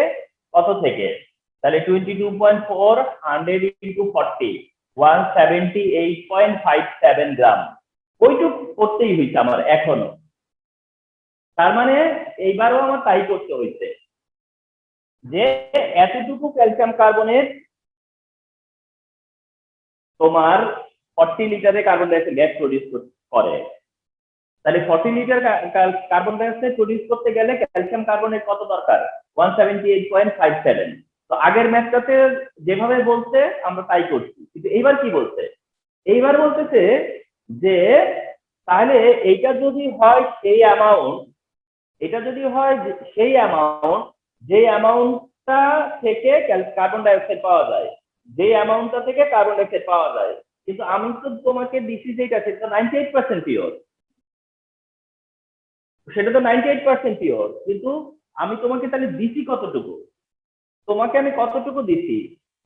কত থেকে, তাহলে 22.4 100 into 40, 178.57 গ্রাম, ওইটুকু করতেই হইছে আমার এখনো। তার মানে এইবারও আমার তাই করতে হইছে, যে এতটুকু ক্যালসিয়াম কার্বনেট তোমার 40 লিটারে কার্বন ডাইঅক্সাইড গ্যাস প্রডিউস করে। তাহলে 40 লিটার কার্বন ডাইঅক্সাইড প্রডিউস করতে গেলে ক্যালসিয়াম কার্বনেট কত দরকার, 178.57। তো আগের ম্যাথটাতে যেভাবে বলছে আমরা তাই করছি, কিন্তু এইবার কি বলছে, এইবার বলতেছে যে তাহলে এইটা যদি হয় সেই অ্যামাউন্ট, এটা যদি হয় সেই অ্যামাউন্ট যে অ্যামাউন্টটা থেকে কার্বন ডাইঅক্সাইড পাওয়া যায়, যে অ্যামাউন্টটা থেকে কার্বন ডাইঅক্সাইড পাওয়া যায়, কিন্তু আমি তো তোমাকে দিছি যেটা সেটা 98% পিওর, সেটা তো 98% পিওর, কিন্তু আমি তোমাকে তাহলে দিছি কতটুকু, তোমাকে আমি কতটুকু দিছি,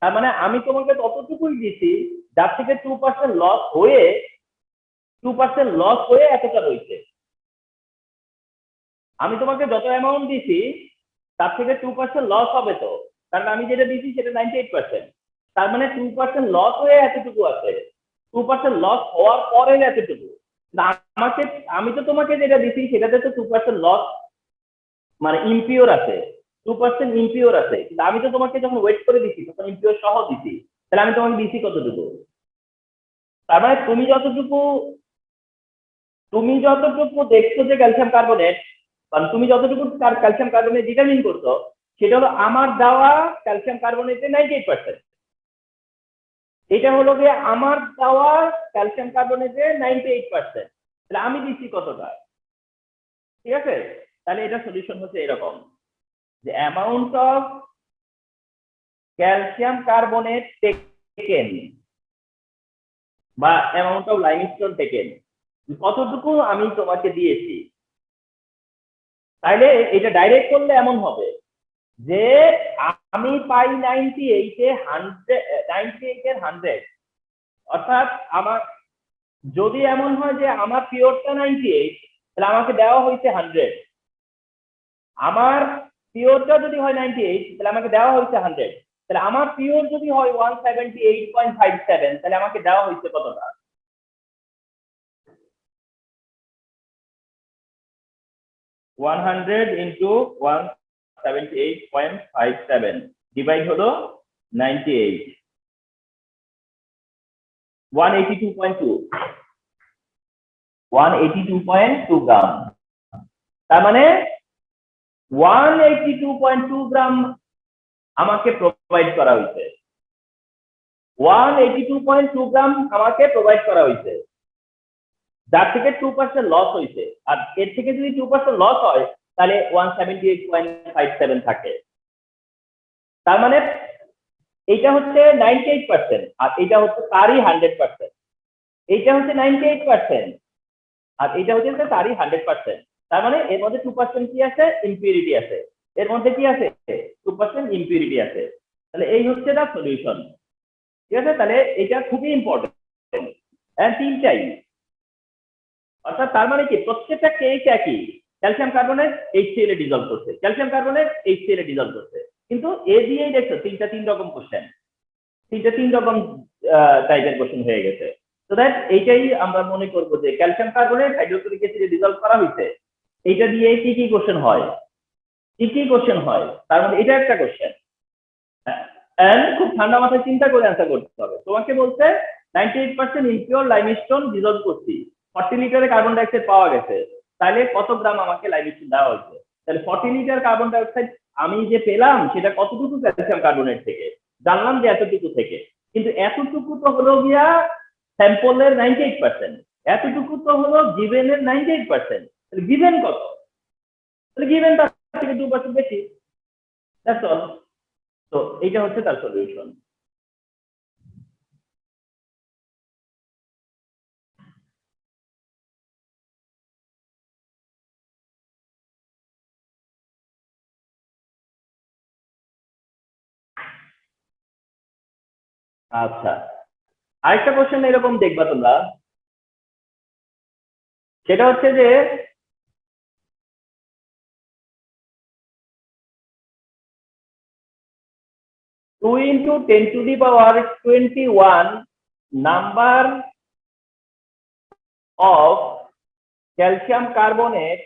তার মানে আমি তোমাকে ততটুকুই দিছি যার থেকে 2% লস হয়ে 2% লস হয়ে এতটা রয়েছে। আমি তোমাকে যত অ্যামাউন্ট দিছি তার থেকে 2% লস হবে, তো কারণ আমি যেটা দিছি সেটা 98%, তার মানে 2% লস হয়ে এতটুকু আছে, 2% লস হওয়ার পরে এতটুকু। আমাকে, আমি তো তোমাকে যেটা দিছি সেটাতে তো 2% লস মানে ইমপিওর আছে, 2% ইমপিওর আছে, কিন্তু আমি তো তোমাকে যখন ওয়েট করে দিছি তখন ইমপিওর সহ দিছি, তাহলে আমি তোমাকে দিছি কতটুকু, তার মানে তুমি যতটুকু দেখছো যে ক্যালসিয়াম কার্বনেট, কারণ তুমি যতটুকু ক্যালসিয়াম কার্বনেট ডিটারমিন করছো সেটা হলো আমার দেওয়া ক্যালসিয়াম কার্বনেটের 98%, এটা হলো যে আমার দেওয়া ক্যালসিয়াম কার্বনেটের 98%, তাহলে আমি দিচ্ছি কতটা, ঠিক আছে? তাহলে এটা সলিউশন হচ্ছে এরকম যে amount of calcium carbonate taken বা অ্যামাউন্ট অফ লাইমস্টোন টেকেন, কতটুকু আমি তোমাকে দিয়েছি। তাইলে এটা ডাইরেক্ট করলে এমন হবে যে আমি পাই 98 এ 100, অর্থাৎ আমার যদি এমন হয় যে আমার পিওরটা 98, তাহলে আমাকে দেওয়া হয়েছে 100, আমার পিওরটা যদি হয় 98 তাহলে আমাকে দেওয়া হয়েছে 100, তাহলে আমার পিওর যদি হয় 178.57 তাহলে আমাকে দেওয়া হয়েছে কতটা, 100 ইন্টু 178.57 ডিভাইড হলো 98, 182.2 গ্রাম, তার মানে 182.2 গ্রাম আমাকে প্রোভাইড করা হয়েছে, 182.2 গ্রাম আমাকে প্রোভাইড করা হয়েছে, যার থেকে 2% লস হয়েছে, আর এর থেকে যদি 2% লস হয় তাহলে 178.57 থাকে, তার মানে এইটা হচ্ছে 98% আর এটা হচ্ছে তারই 100%, এইটা হচ্ছে 98% আর এটা হচ্ছে তারই 100%, তার মানে এর মধ্যে 2% কি আছে, ইম্পিউরিটি আছে, এর মধ্যে কি আছে, 2% ইম্পিউরিটি আছে, তাহলে এই হচ্ছে তার সলিউশন, ঠিক আছে? তাহলে এটা খুবই ইম্পর্টেন্ট, তিনটাই, অর্থাৎ তার মানে কি প্রত্যেকটা কেস একই, ক্যালসিয়াম কার্বনেট HCl এ ডিজলভ করছে, ক্যালসিয়াম কার্বনেট HCl এ ডিজলভ করছে, কিন্তু এ দিয়েই দেখছো তিনটা তিন রকম কোশ্চেন, তিনটা তিন রকম টাইপের কোশ্চেন হয়ে গেছে। তো দ্যাট এইটাই আমরা মনে করব যে ক্যালসিয়াম কার্বনেট হাইড্রোক্লোরিক অ্যাসিডে ডিজলভ করা হয়েছে, এইটা দিয়ে কি কি কোশ্চেন হয়, কি কি কোশ্চেন হয়, তার মধ্যে এটা একটা কোশ্চেন, খুব ঠান্ডা মাথায় চিন্তা করে অ্যান্সার করতে হবে। তোমাকে বলছে 98% ইম্পিওর লাইমস্টোন ডিজলভ করছি, 40 লিটারে কার্বন ডাইঅক্সাইড পাওয়া গেছে, তাহলে কত গ্রাম আমাকে লাইমস্টোন দেওয়া হয়েছে, তাহলে 40 লিটার কার্বন ডাইঅক্সাইড আমি যে পেলাম সেটা কতটুকু ক্যালসিয়াম কার্বনেট থেকে, জানলাম যে এতটুকু থেকে, কিন্তু এতটুকু তো হলো গিয়া স্যাম্পলের 98%, এতটুকু তো হলো গিভেনের 98%, তাহলে গিভেন কত, তাহলে গিভেন তার থেকে 2% বেশি, দ্যাটস অল। তো এইটা হচ্ছে তার সলিউশন। আচ্ছা, আরেকটা কোশ্চেন এরকম দেখবা তোমরা, সেটা হচ্ছে যে 2 into 10 to the power 21 number of calcium carbonate,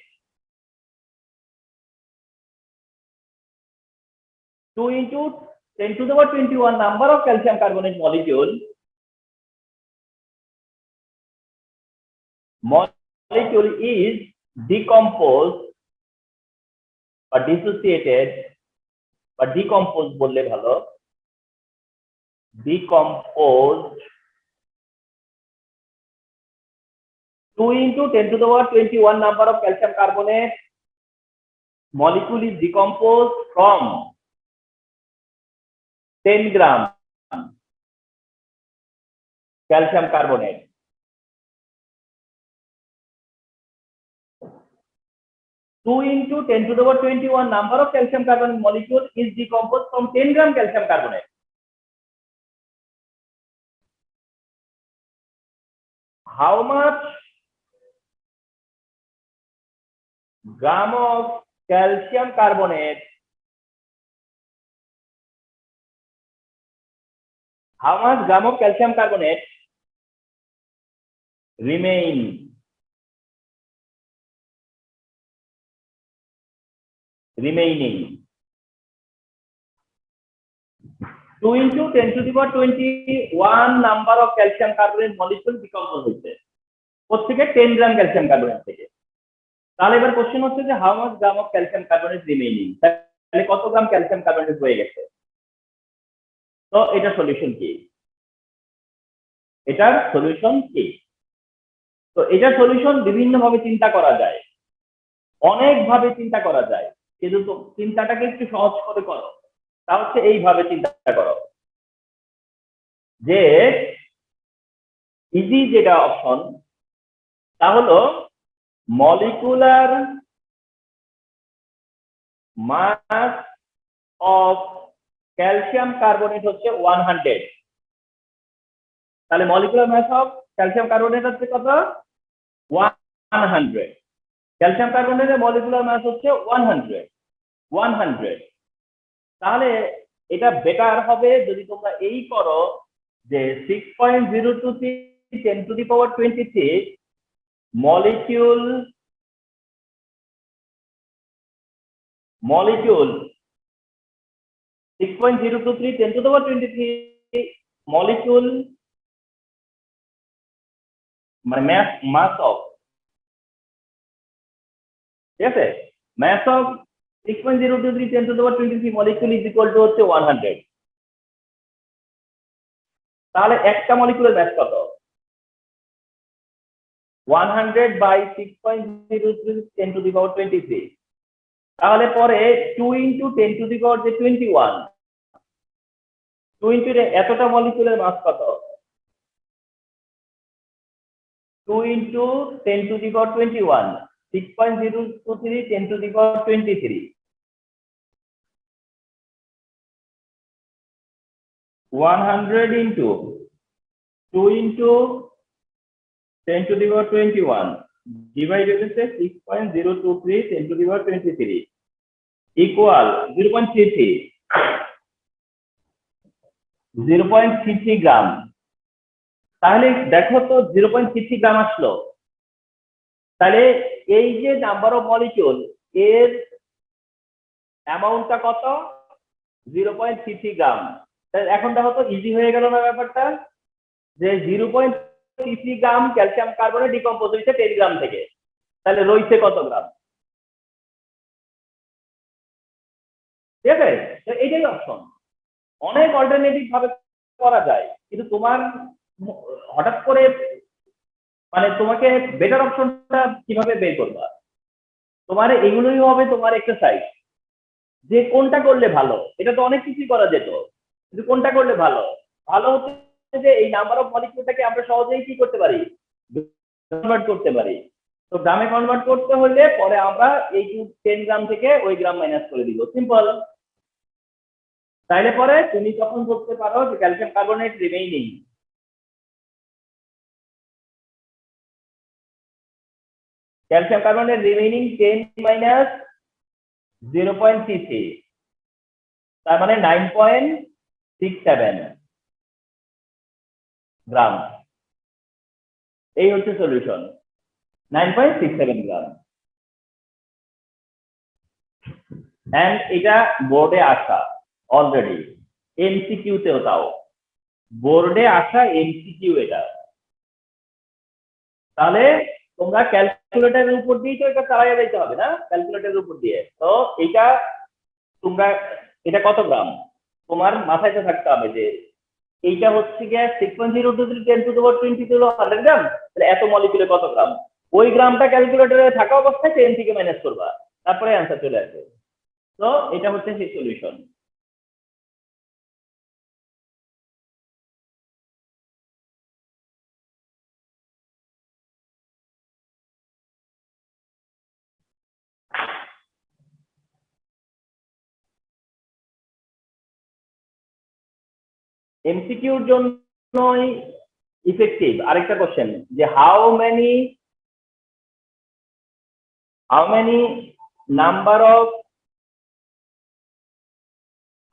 2 into 10 to the power 21 number of calcium carbonate molecule is decomposed or dissociated বা ডিকম্পোজ বললে ভালো, decompose 2 into 10 to the power 21 number of calcium carbonate molecule is decomposed from 10 gram calcium carbonate. Two into 10 to the power 21 number of calcium carbonate molecule is decomposed from 10 gram calcium carbonate. How much gram of calcium carbonate? How much gram of calcium carbonate remaining? Remaining 2 into 10 to the power 21 number of calcium carbonate molecule decompose হচ্ছে প্রত্যেকে 10 গ্রাম calcium carbonate থেকে। তাহলে এবার question হচ্ছে যে how much gram of calcium carbonate remaining, তাহলে কত গ্রাম calcium carbonate হয়ে গেছে। তো এটা সলিউশন কি, এটার সলিউশন কি? তো এটার সলিউশন বিভিন্ন ভাবে চিন্তা করা যায়, অনেক ভাবে চিন্তা করা যায়, কিন্তু চিন্তাটাকে একটু সহজ করে করো। তা হচ্ছে এইভাবে চিন্তা করো যে ইজি যেটা অপশন তা হলো molecular mass of calcium carbonate হচ্ছে 100। তাহলে molecular mass of calcium carbonate হচ্ছে কত? 100। ক্যালসিয়াম কার্বনেটের মলিকুলার মাস হচ্ছে 100। তাহলে এটা বেটার হবে যদি তোমরা এই করো যে 6.023 10 to the power 23 molecule 6.023 10 to the power 23 molecule মানে mass of, ঠিক আছে, mass of 6.023 10 to the power 23 molecule is equal to হচ্ছে 100। তাহলে একটা মলিকুলের মাস কত? 100 by 6.023 10 to the power 23। তাহলে পরে 2 into 10 to the power 21, 2 into এতটা মলিকুলের মাস কত? 2 into 10 to the power 21, 6.023 10 to the power 23, 100 into 2 into 10 to the power 21 divided with 6.023 10 to the power 23 equal 0.33 গ্রাম। তাহলে দেখো তো 0.33 গ্রাম আসলো। তাহলে এই যে নাম্বার অফ মলিকিউল এর অ্যামাউন্টটা কত? 0.33 গ্রাম। তাহলে এখন দেখো তো ইজি হয়ে গেল না ব্যাপারটা, যে 0.33 গ্রাম ক্যালসিয়াম কার্বনেট ডিকম্পোজ হয়েছে 10 গ্রাম থেকে, তাহলে রয়েছে কত গ্রাম? ঠিক আছে, তো এইটাই অপশন। অনেক অল্টারনেটিভ ভাবে করা যায়, কিন্তু তোমার হঠাৎ করে মানে তোমাকে বেটার অপশনটা কিভাবে বের করবা, তোমার এগুলোই হবে তোমার এক্সারসাইজ, যে কোনটা করলে ভালো। এটা তো অনেক কিছুই করা যেত, কিন্তু কোনটা করলে ভালো? ভালো হচ্ছে যে এই নাম্বার অফ মলিকিউলটাকে আমরা সহজেই কি করতে পারি, কনভার্ট করতে পারি। তো গ্রামে কনভার্ট করতে হলে পরে আমরা এই 10 গ্রাম থেকে ওই গ্রাম মাইনাস করে দিব, সিম্পল। তাইলে পরে তুমি তখন বলতে পারো যে calcium carbonate remaining, calcium carbonate remaining 10 minus 0.33, তার মানে 9.67 গ্রাম। এই হচ্ছে সলিউশন, 9.67 গ্রাম। এন্ড এটা বোর্ডে আসা অলরেডি, এমসিকিউ তেও, তাও বোর্ডে আসা এমসিকিউ এটা। তাহলে তোমরা ক্যালকুলেটরের উপর দিয়ে তো এটা চালাইয়া দিতে হবে না, ক্যালকুলেটরের উপর দিয়ে। তো এটা তোমরা এটা কত গ্রাম তোমার মাথায় থাকতে হবে যে এইটা হচ্ছে গিয়ে 6.023 10 টু দি পাওয়ার 20 হলো 100 গ্রাম, তাহলে এত মলিকুলে কত গ্রাম, ওই গ্রামটা ক্যালকুলেটরে থাকা অবস্থায় 10 থেকে মাইনাস করবা, তারপরে অ্যান্সার চলে আসবে। তো এটা হচ্ছে সেই সলিউশন। এমসিকিউর জন্যই ইফেক্টিভ। আরেকটা কোশ্চেন যে how many number of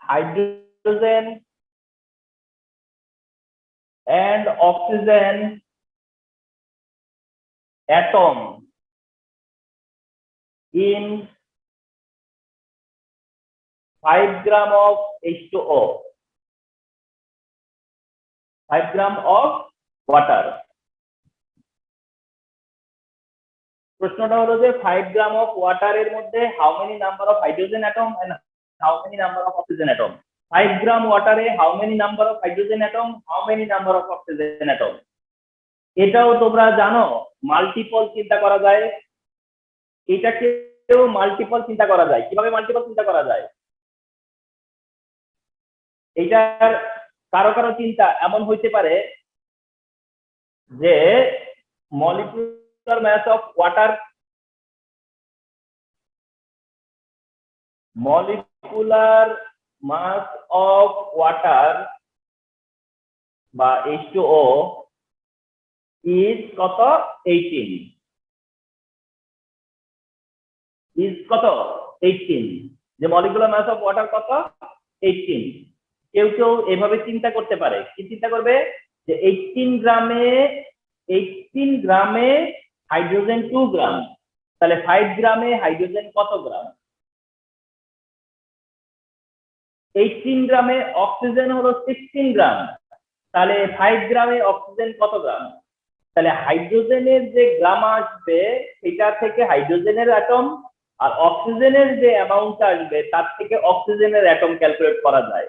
hydrogen and oxygen atom in 5 gram of H2O, 5 gram of water। প্রশ্নটা হলো যে 5 গ্রাম অফ ওয়াটারের মধ্যে how many number of hydrogen atom and how many number of oxygen atom. 5 gram ওয়াটারে how many number of hydrogen atom, how many number of oxygen atom. এটাও তোমরা জানো multiple চিন্তা করা যায়, এটাকেও মাল্টিপল চিন্তা করা যায়। কিভাবে মাল্টিপল চিন্তা করা যায়? এইটার কারো কারো চিন্তা এমন হইতে পারে যে molecular mass of water বা H2O is কত 18, is কত 18, যে molecular mass of water কত 18। কেউ কেউ এভাবে চিন্তা করতে পারে, কি চিন্তা করবে যে 18 গ্রামে হাইড্রোজেন 2 গ্রাম, তাহলে 5 গ্রামে হাইড্রোজেন কত গ্রাম? 18 গ্রামে অক্সিজেন হলো 16 গ্রাম, তাহলে 5 গ্রামে অক্সিজেন কত গ্রাম? তাহলে হাইড্রোজেনের যে গ্রাম আসবে সেটা থেকে হাইড্রোজেনের অ্যাটম আর অক্সিজেনের যে অ্যামাউন্ট আসবে তার থেকে অক্সিজেনের অ্যাটম ক্যালকুলেট করা যায়।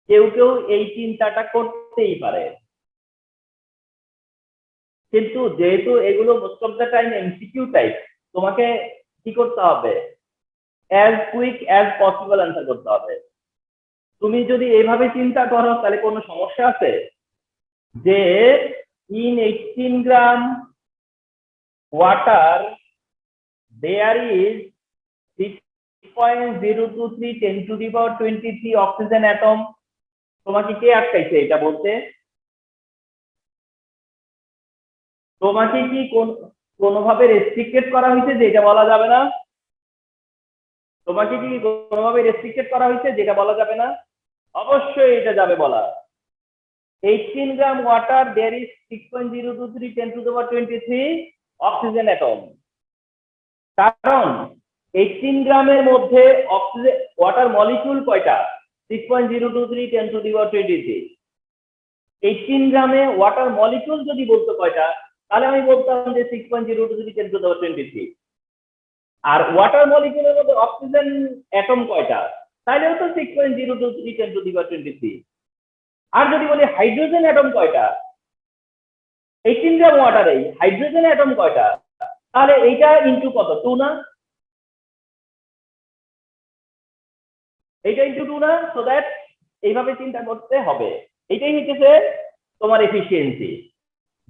কেউ কেউ এই চিন্তাটা করতেই পারে, কিন্তু যেহেতু এগুলো most of the time MCQ type, তোমাকে কি করতে হবে as quick as possible answer করতে হবে। তুমি যদি এইভাবে চিন্তা করো তাহলে কোনো সমস্যা আছে যে in 18 gram water there is 6.023 10 to the power 23 oxygen atom। তোমাকে কে আটকাইছে এটা বলতে? তোমাকে কি কোনোভাবে রেস্ট্রিক্টেড করা হয়েছে যে এটা বলা যাবে না? তোমাকে কি কোনোভাবে রেস্ট্রিক্টেড করা হয়েছে যেটা বলা যাবে না? অবশ্যই এটা যাবে বলা। 18 gram water there is 6.023 10 to the power 23 oxygen atom। কারণ 18 গ্রামের মধ্যে অক্সিজেন ওয়াটার মলিকিউল কয়টা? 6.023 10 to the power 23। 18 গ্রামে ওয়াটার মলিকিউল যদি বলতো কয়টা, তাহলে আমি বলতাম যে 6.023 10 to the power 23। আর ওয়াটার মলিকিউলের মধ্যে অক্সিজেন অ্যাটম কয়টা, তাহলেও তো 6.023 10 to the power 23। আর যদি বলি হাইড্রোজেন অ্যাটম কয়টা, 18 গ্রাম ওয়াটারে হাইড্রোজেন অ্যাটম কয়টা, তাহলে এইটা ইনটু কত 2 না? এইটা ইনটু 2 না? সো দ্যাট এইভাবে চিন্তা করতে হবে। এটাই হচ্ছে তোমার এফিসিয়েন্সি,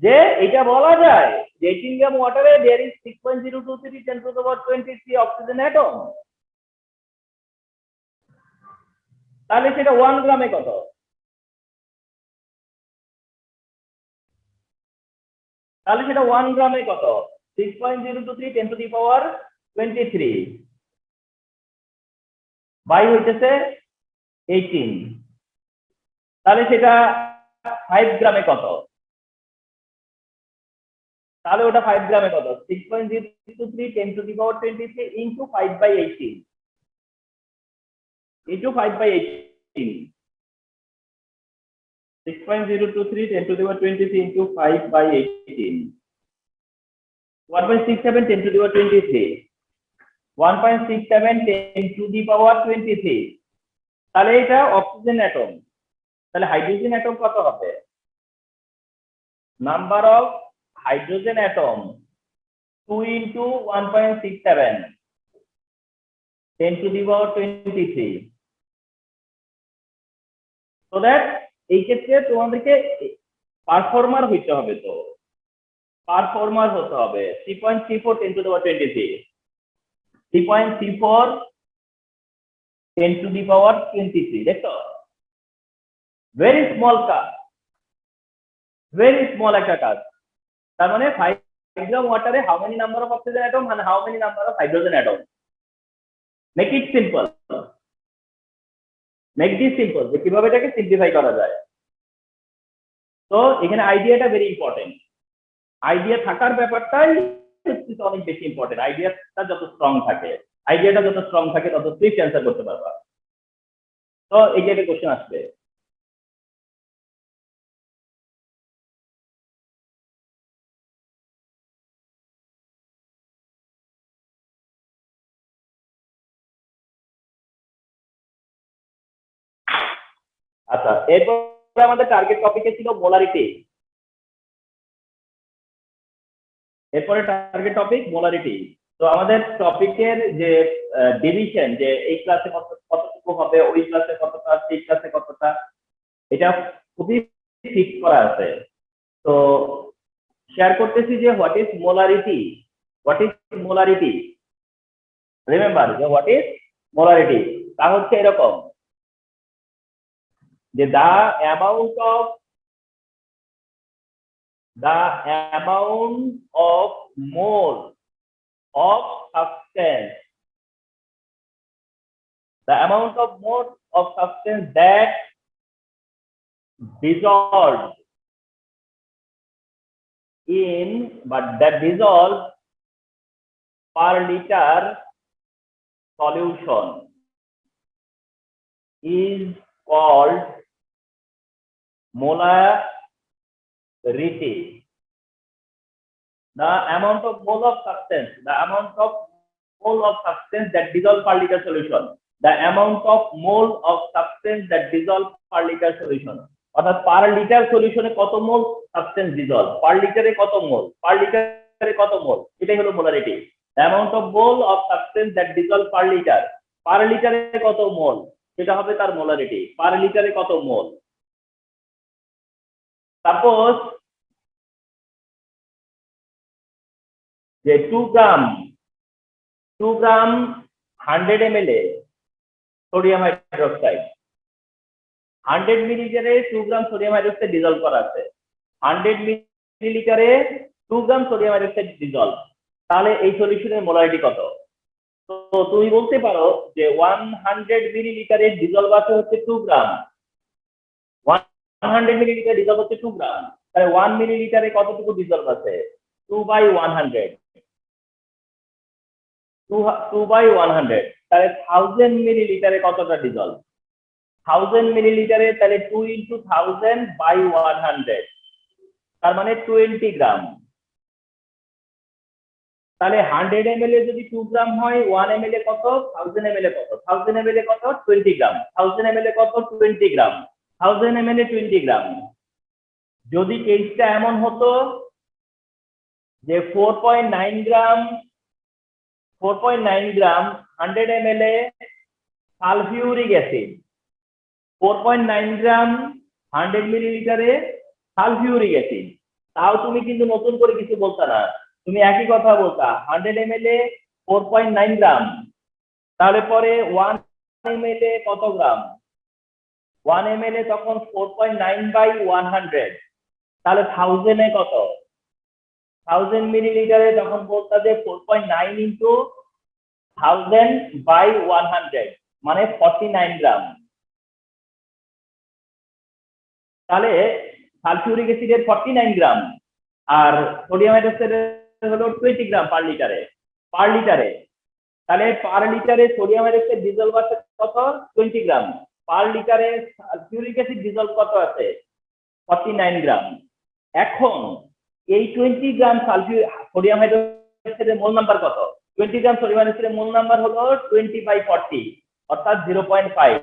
যে এটা বলা যায় যে 18 গ্রাম ওয়াটারে there is 6.023 10 to the power 23 oxygen atom, তাহলে সেটা 1 গ্রামে কত? তাহলে সেটা 1 গ্রামে কত? 6.023 10 to the power 23 বাই হইতেছে 18, তাহলে সেটা 5 গ্রামে কত? তাহলে ওটা 5 গ্রামে কত? 6.023 10 to the power 23 into 5 by 18 into 5 by 18, 6.023 10 to the power 23 into 5 by 18, 1.67 10 to the power 23। 1.67 10 to the power 23, তাহলে এটা অক্সিজেন অ্যাটম, তাহলে হাইড্রোজেন অ্যাটম কত হবে? Number of hydrogen atom 2 into 1.67 10 to the power 23, so that এই ক্ষেত্রে তোমাদেরকে performer হইতে হবে, তো পারফর্মার হতে হবে 3.34 10 to the power 23, 3.34 10 to the power 23, দেখো ভেরি স্মল কাজ, ভেরি স্মল একটা কাজ। তার মানে 5 গ্রাম ওয়াটারে how many number of oxygen atom and how many number of hydrogen atom? Make it simple, make this simple, যে কিভাবে এটাকে সিম্পলিফাই করা যায়। তো এখানে আইডিয়াটা ভেরি ইম্পর্টেন্ট, আইডিয়া থাকার ব্যাপারটাই অনেক বেশি ইম্পর্টেন্ট। আইডিয়াটা যত স্ট্রং থাকে, আইডিয়াটা যত স্ট্রং থাকে তত সুইফট অ্যান্সার করতে পারবা। তো এই যে একটা কোশ্চেন আসবে, আচ্ছা এরপর আমাদের টার্গেট টপিকে ছিল মোলারিটি, এরপরে টার্গেট টপিক মোলারিটি। তো আমাদের টপিকের যে ডিভিশন, যে এই ক্লাসে কতটুকু হবে, ওই ক্লাসে কতটা, সেই ক্লাসে কতটা, এটা খুবই ফিক্স করা আছে। তো শেয়ার করতেছি যে what is molarity, what is molarity, remember যে হোয়াট ইজ মোলারিটি, তা হচ্ছে এরকম যে the amount of mole of substance, the amount of mole of substance that dissolved in, but that dissolved per liter solution is called molarity. The amount of mole of substance, the amount of mole of substance that dissolve per liter solution, the amount of mole of substance that dissolve per liter solution, অর্থাৎ per litre সলিউশনে কত মোল substance dissolve, পার লিটারে কত মোল, পার লিটারে কত মোল, এটাই হলো molarity. The amount of mole of substance that dissolve per liter, পার লিটারে কত মোল, সেটা হবে তার মোলারিটি, পার লিটারে কত মোল। সাপোজ যে 2 গ্রাম 100 ml sodium hydroxide, 100 মিলিলিটারে 2 gram sodium hydroxide dissolve করা আছে, 100 মিলিলিটারে 2 গ্রাম সোডিয়াম হাইড্রোক্সাইড ডিসলভ, তাহলে এই সলিউশনের মোলারিটি কত? তো তুমি বলতে পারো যে 100 মিলিলিটারে ডিসলভ আছে হচ্ছে 2 গ্রাম, 100 মিলিলিটার ডিসলভ হচ্ছে 2 গ্রাম, তাহলে 1 মিলিলিটারে কতটুকু ডিসলভ আছে? 2/100, 2/100, তাহলে 1000 মিলিলিটারে কতটা ডিসলভ? 1000 মিলিলিটারে তাহলে 2 into 1000/100, তার মানে 20 গ্রাম। তাহলে 100 ml এ যদি 2 গ্রাম হয়, 1 ml এ কত, 1000 ml এ কত, 1000 ml এ কত, 20 গ্রাম, 1000 ml এ কত, 20 গ্রাম, 1000 ml এ 20 গ্রাম। যদি কেসটা এমন হতো যে 4.9 গ্রাম 100 ml এ সালফিউরিক অ্যাসিড, 4.9 গ্রাম 100 মিলিলিটারে সালফিউরিক অ্যাসিড, তাও তুমি কিন্তু নতুন করে কিছু বলতা না, তুমি একই কথা বলতা 100 ml এ 4.9 গ্রাম, তাহলে পরে 1 ml এ কত গ্রাম, 1 ml এ তখন 4.9/100, তাহলে 1000 এ কত, 1000 মিলিলিটারে তখন বলতা যে 4.9 into 1000/100, মানে 49 গ্রাম। তাহলে সালফিউরিক অ্যাসিডের 49 গ্রাম আর সোডিয়াম হাইড্রোক্সাইডের হলো 20 গ্রাম পার লিটারে, তাহলে পার লিটারে সোডিয়াম হাইড্রোক্সাইড ডিসলভ আছে কত, 20 গ্রাম, পার লিটারে সালফিউরিক অ্যাসিড ডিসলভ কত আছে, 49 গ্রাম। এখন এই 20 গ্রাম সোডিয়াম হাইড্রোক্সাইডের মোল নাম্বার কত, 20 গ্রাম সোডিয়াম হাইড্রোক্সাইডের মোল নাম্বার হলো 20/40 অর্থাৎ 0.5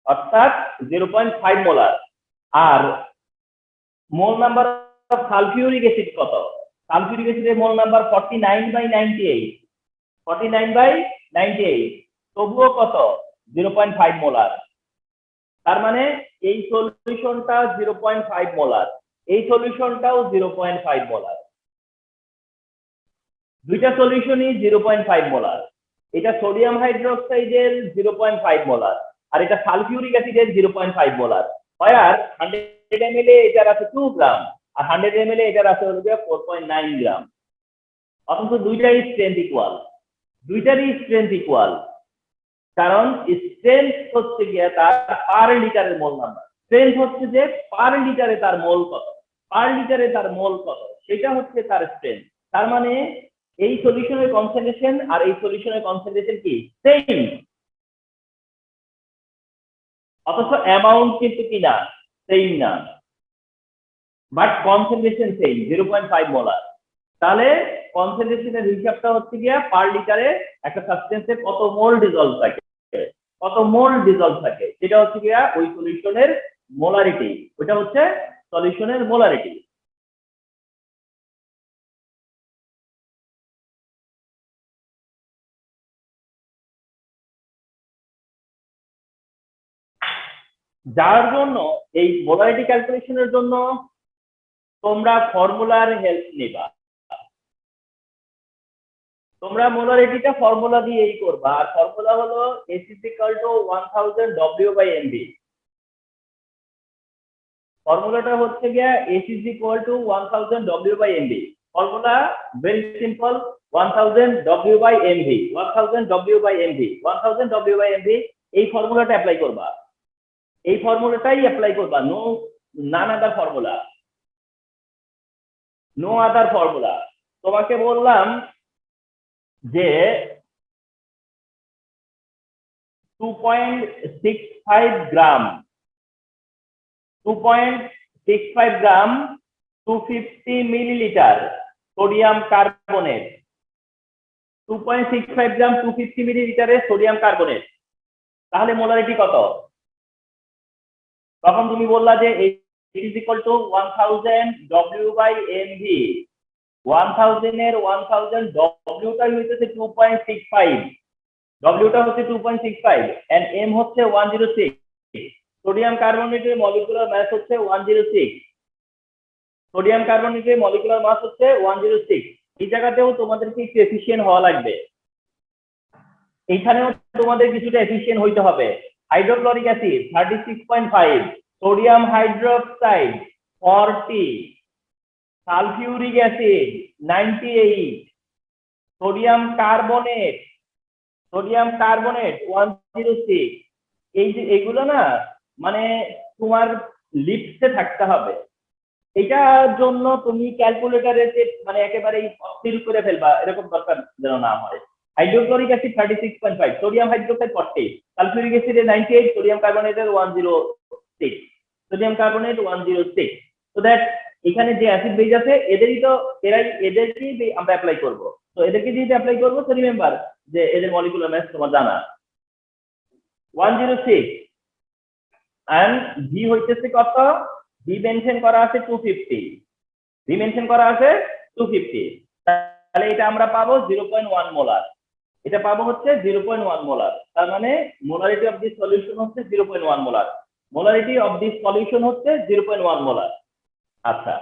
অর্থাৎ 0.5 মোলার। আর mole number of sulphuric acid কত? সালফিউরিক অ্যাসিডের মোল নাম্বার 49/98 49/98 তবুও কত? 0.5 মোলার। তার মানে এই সলিউশনটা 0.5 মোলার, এই সলিউশনটাও 0.5 মোলার। দুইটা সলিউশনই 0.5 মোলার। এটা সোডিয়াম হাইড্রোক্সাইডের 0.5 মোলার আর এটা সালফিউরিক অ্যাসিডের 0.5 মোলার। আর 100 ml এটার আছে 2 গ্রাম আর 100 ml এটার আছে হলো 4.9 গ্রাম। অথচ দুইটারই স্ট্রেংথ ইকুয়াল, দুইটারই স্ট্রেংথ ইকুয়াল, কারণ স্ট্রেংথ হচ্ছে গিয়ে তার পার লিটারের মোল নাম্বার। স্ট্রেংথ হচ্ছে যে পার লিটারে তার মোল কত, পার লিটারে তার মোল কত, সেটা হচ্ছে তার স্ট্রেংথ। তার মানে এই সলিউশনের কনসেন্ট্রেশন আর এই সলিউশনের কনসেন্ট্রেশন কি সেম, অথচ অ্যামাউন্ট কিন্তু কি না, সেম না, বাট কনসেন্ট্রেশন সেম 0.5 মোলার। তাহলে কনসেন্ট্রেশনের হিসাবটা হচ্ছে গিয়া পার লিটারে একটা সাবস্টেন্সে কত মোল ডিজলভ থাকে, কত মোল ডিজলভ থাকে, সেটা হচ্ছে গিয়া ওই সলিউশনের মোলারিটি, ওটা হচ্ছে সলিউশনের মোলারিটি। যার জন্য এই মোলারিটি ক্যালকুলেশনের জন্য তোমরা ফর্মুলার হেল্প নিবা। তোমরা মোলারিটিটা ফর্মুলা দিয়েই করবা, আর ফর্মুলা হলো S = 1000 W/mv। ফর্মুলাটা হচ্ছে গিয়া S = 1000 W/mv। Formula very simple, 1000 W/mv 1000 W/mv 1000 W/mv। এই ফর্মুলাটা অ্যাপ্লাই করবা, এই ফর্মুলাটাই অ্যাপ্লাই করবা, নান আদার ফর্মুলা, নো আদার ফর্মুলা। তোমাকে বললাম যে 2.65 গ্রাম 250 মিলিলিটার সোডিয়াম কার্বনেট, 2.65 গ্রাম 250 মিলিলিটারের সোডিয়াম কার্বনেট, তাহলে মোলারিটি কত? তখন তুমি বললা যে S = 1000 W/mv। 1000 এর 1000 W-টা হইতেছে 2.65, W-টা হচ্ছে 2.65 and M হচ্ছে 106। সোডিয়াম কার্বনেটের মলিকুলার মাস হচ্ছে 106, সোডিয়াম কার্বনেটের মলিকুলার মাস হচ্ছে 106। এই জায়গাতেও তোমাদেরকে একটু এফিশিয়েন্ট হওয়া লাগবে, এইখানেও তোমাদের কিছুটা এফিশিয়েন্ট হইতে হবে। Hydrochloric acid 36.5, sodium hydroxide 40, sulphuric acid 98, sodium carbonate 106। এই যে এগুলো না মানে তোমার লিস্টে থাকতে হবে। এটার জন্য তুমি ক্যালকুলেটরে মানে একেবারে অস্থির করে ফেলবা এরকম দরকার যেন না হয়। Hydrochloric acid 36.5, sodium hydroxide 40, sulphuric অ্যাসিডে 98, সোডিয়াম কার্বনেটের 106, সোডিয়াম কার্বনেট 106। সো দ্যাট এখানে যে অ্যাসিড বেজ আছে এদেরকেই আমরা অ্যাপ্লাই করব। তো এদেরকে যদি অ্যাপ্লাই করব তো রিমেম্বার যে এদের মলিকুলার মাস তোমার জানা 106 and V হইতেছে কত? V মেনশন করা আছে 250, V মেনশন করা আছে 250। তাহলে এটা আমরা পাবো 0.1 মোলার, এটা পাবো হচ্ছে 0.1 মোলার। তার মানে মোলারিটি অফ দিস সলিউশন হচ্ছে 0.1 molar, molarity of this solution হচ্ছে 0.1 মোলার। আচ্ছা,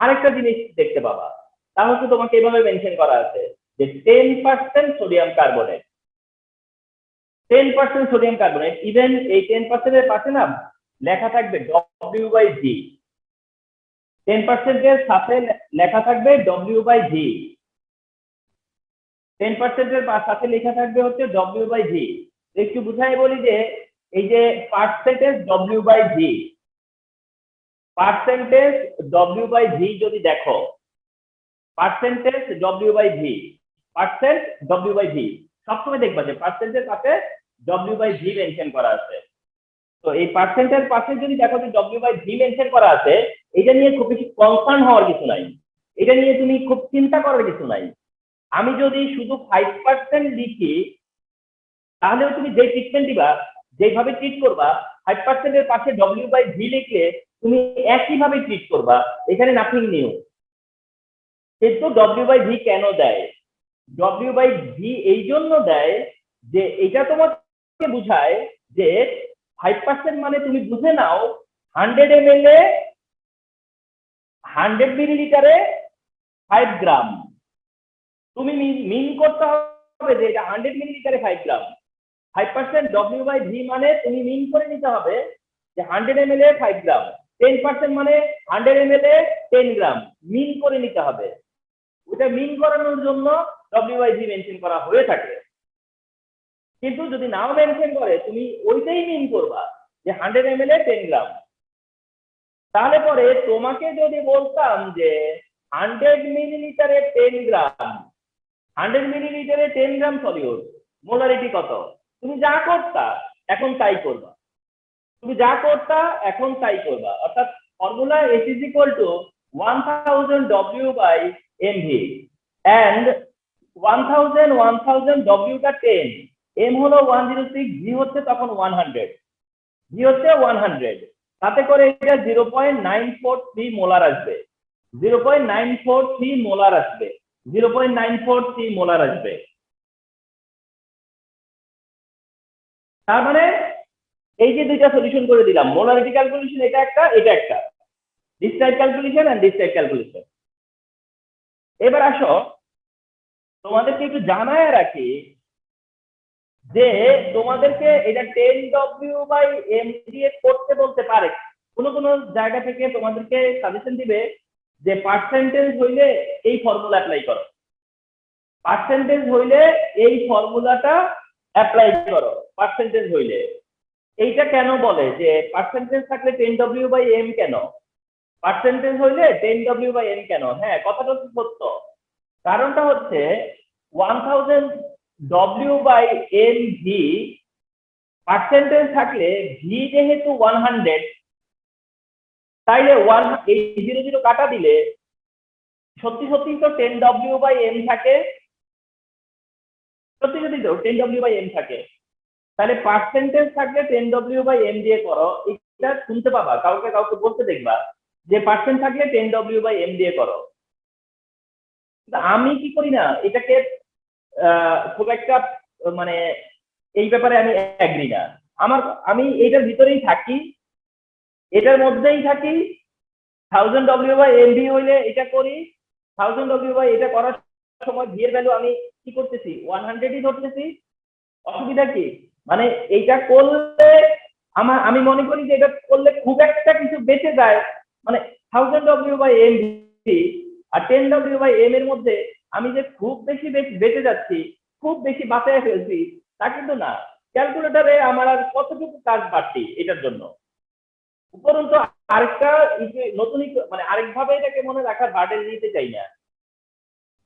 আরেকটা জিনিস দেখতে পাবা, তা হচ্ছে তোমাকে এভাবে মেনশন করা আছে যে 10% sodium carbonate, 10% sodium carbonate. Even এই 10% এর পাশে না লেখা থাকবে W/G, 10% এর সাথে লেখা থাকবে W/G, 10% এর সাথে লেখা থাকবে হচ্ছে W/G। একটু বুঝাই বলি যে এই যে পার্সেন্টেজ W/G, পার্সেন্টেজ W/G যদি দেখো, পার্সেন্টেজ W/G, পার্সেন্ট W/G সবসময় দেখবা যে পার্সেন্টের পাশে W/G মেনশন করা আছে। তো এই পার্সেন্টের পাশে যদি দেখো যে W/G মেনশন করা আছে, এটা নিয়ে খুব বেশি কনসার্ন হওয়ার কিছু নাই, এটা নিয়ে তুমি খুব চিন্তা করার কিছু নাই। আমি যদি শুধু 5% লিখি তাহলেও তুমি যে ট্রিটমেন্ট দিবা, যেভাবে ট্রিট করবা, 5% এর পাশে W/V লিখলে তুমি একইভাবে ট্রিট করবা, এখানে নাথিং নিউ। কিন্তু W/V কেন দেয়? W/V এই জন্য দেয় যে এটা তোমাকে বুঝায় যে 5% মানে তুমি বুঝে নাও 100 ml এ 100 মিলিলিটারে 5 গ্রাম। তুমি মিন করতে হবে যে এটা 100 মিলিলিটারে 5 গ্রাম। 5% W/V মানে তুমি মিন করে নিতে হবে যে 100 ml এ 5 গ্রাম। 10% মানে 100 ml এ 10 গ্রাম। মিন করে নিতে হবে। ওটা মিন করানোর জন্য W/V মেনশন করা হয়ে থাকে। কিন্তু যদি নাও মেনশন করে তুমি ওইটাই মিন করবা যে 100 ml এ 10 গ্রাম। তাহলে পরে তোমাকে যদি বলতাম যে 100 মিলিলিটারে 10 গ্রাম, 100 মিলিলিটারে 10 গ্রাম সলিউট, মোলারিটি কত? তুমি যা করতা এখন তাই করবা। তুমি যা করতা এখন তাই করবা। অর্থাৎ formula H is equal to 1000 W/mv and 1000 W টা 10, m হলো 106, v হচ্ছে তখন 100, v হচ্ছে 100, তাতে করে এটা 0.943 মোলার আসবে, 0.943 মোলার আসবে, 0.943 মোলার আসবে। তার মানে এই যে দুইটা সলিউশন করে দিলাম, মোলারিটি ক্যালকুলেশন এটা একটা, এটা একটা, describe calculation and describe calculation. এবার আসো তোমাদেরকে একটু জানায় রাখি যে তোমাদেরকে এটা 10W/m দিয়ে করতে বলতে পারে। কোনো কোনো জায়গা থেকে তোমাদেরকে সাজেশন দিবে যে পার্সেন্টেজ হইলে এই ফর্মুলা অ্যাপ্লাই করো, পার্সেন্টেজ হইলে এই ফর্মুলাটা অ্যাপ্লাই করো, পার্সেন্টেজ হইলে। এইটা কেন বলে যে পার্সেন্টেজ থাকলে 10W/m কেন, পার্সেন্টেজ হইলে 10W/m কেন? হ্যাঁ, কথাটা সত্য। কারণটা হচ্ছে 1000 W/mv পার্সেন্টেজ থাকলে v যেহেতু 100, তাইলে 0 কাটা দিলে সত্যি সত্যি তো 10W/m থাকে, সত্যি সত্যি তো 10W/m থাকে। তাহলে পার্সেন্টেজ থাকলে 10W/m দিয়ে করো, এটা শুনতে পাবা, কাউকে কাউকে বলতে দেখবা যে পার্সেন্ট থাকলে 10W/m দিয়ে করো। আমি কি করি না, এটাকে খুব একটা মানে এই ব্যাপারে আমি এগ্রি না। আমি এটার ভিতরেই থাকি, এটার মধ্যেই থাকি। 1000 W/mv হইলে এটা করি, 1000 W এটা করার সময় ভি এর ভ্যালু আমি কি করতেছি 100ই ধরতেছি। অসুবিধা কি? মানে এইটা করলে আমি মনে করি যে এটা করলে খুব একটা কিছু বেঁচে যায়। মানে 1000 W/mv আর 10W/m এর মধ্যে আমি যে খুব বেশি বেঁচে যাচ্ছি, খুব বেশি বাঁচায় ফেলছি, তা কিন্তু না। ক্যালকুলেটরে আমার আর কতটুকু কাজ বাড়তি এটার জন্য। উপরন্তু আরেকটা নতুন মানে আরেকভাবে এটাকে মনে রাখার বার্ডেন নিতে চাই না।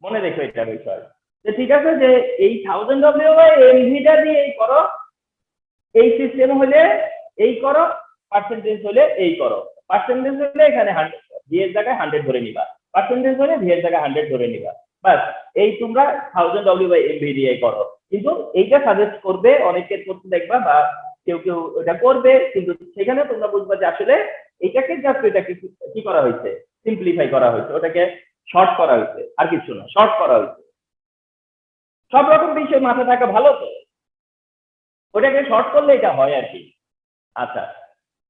মনে রেখো এটা বিষয় যে ঠিক আছে যে এই 1000 W/mv টা দিয়ে এই করো, এই সিস্টেম হলে এই করো, পার্সেন্টেজ হলে এই করো। পার্সেন্টেজ হলে এখানে 100 ভি এর জায়গায় 100 ধরে নিবা, পার্সেন্টেজ হলে ভি এর জায়গায় 100 ধরে নিবা। বাস এই তোমরা 1000 W/mv দিয়ে করো। কিন্তু এইটা সাজেস্ট করবে, অনেকের করতে দেখবা বা কেউ কেউ এটা করবে, কিন্তু সেখানে তোমরা বুঝবা যে আসলে এটাকে জাস্ট এটাকে কি করা হয়েছে, সিম্পলিফাই করা হয়েছে, ওটাকে শর্ট করা হয়েছে, আর কিছু না, শর্ট করা হয়েছে। সব রকম বিষয় মাথায় থাকা ভালো তো, ওটাকে শর্ট করলে এটা হয় আর কি। আচ্ছা,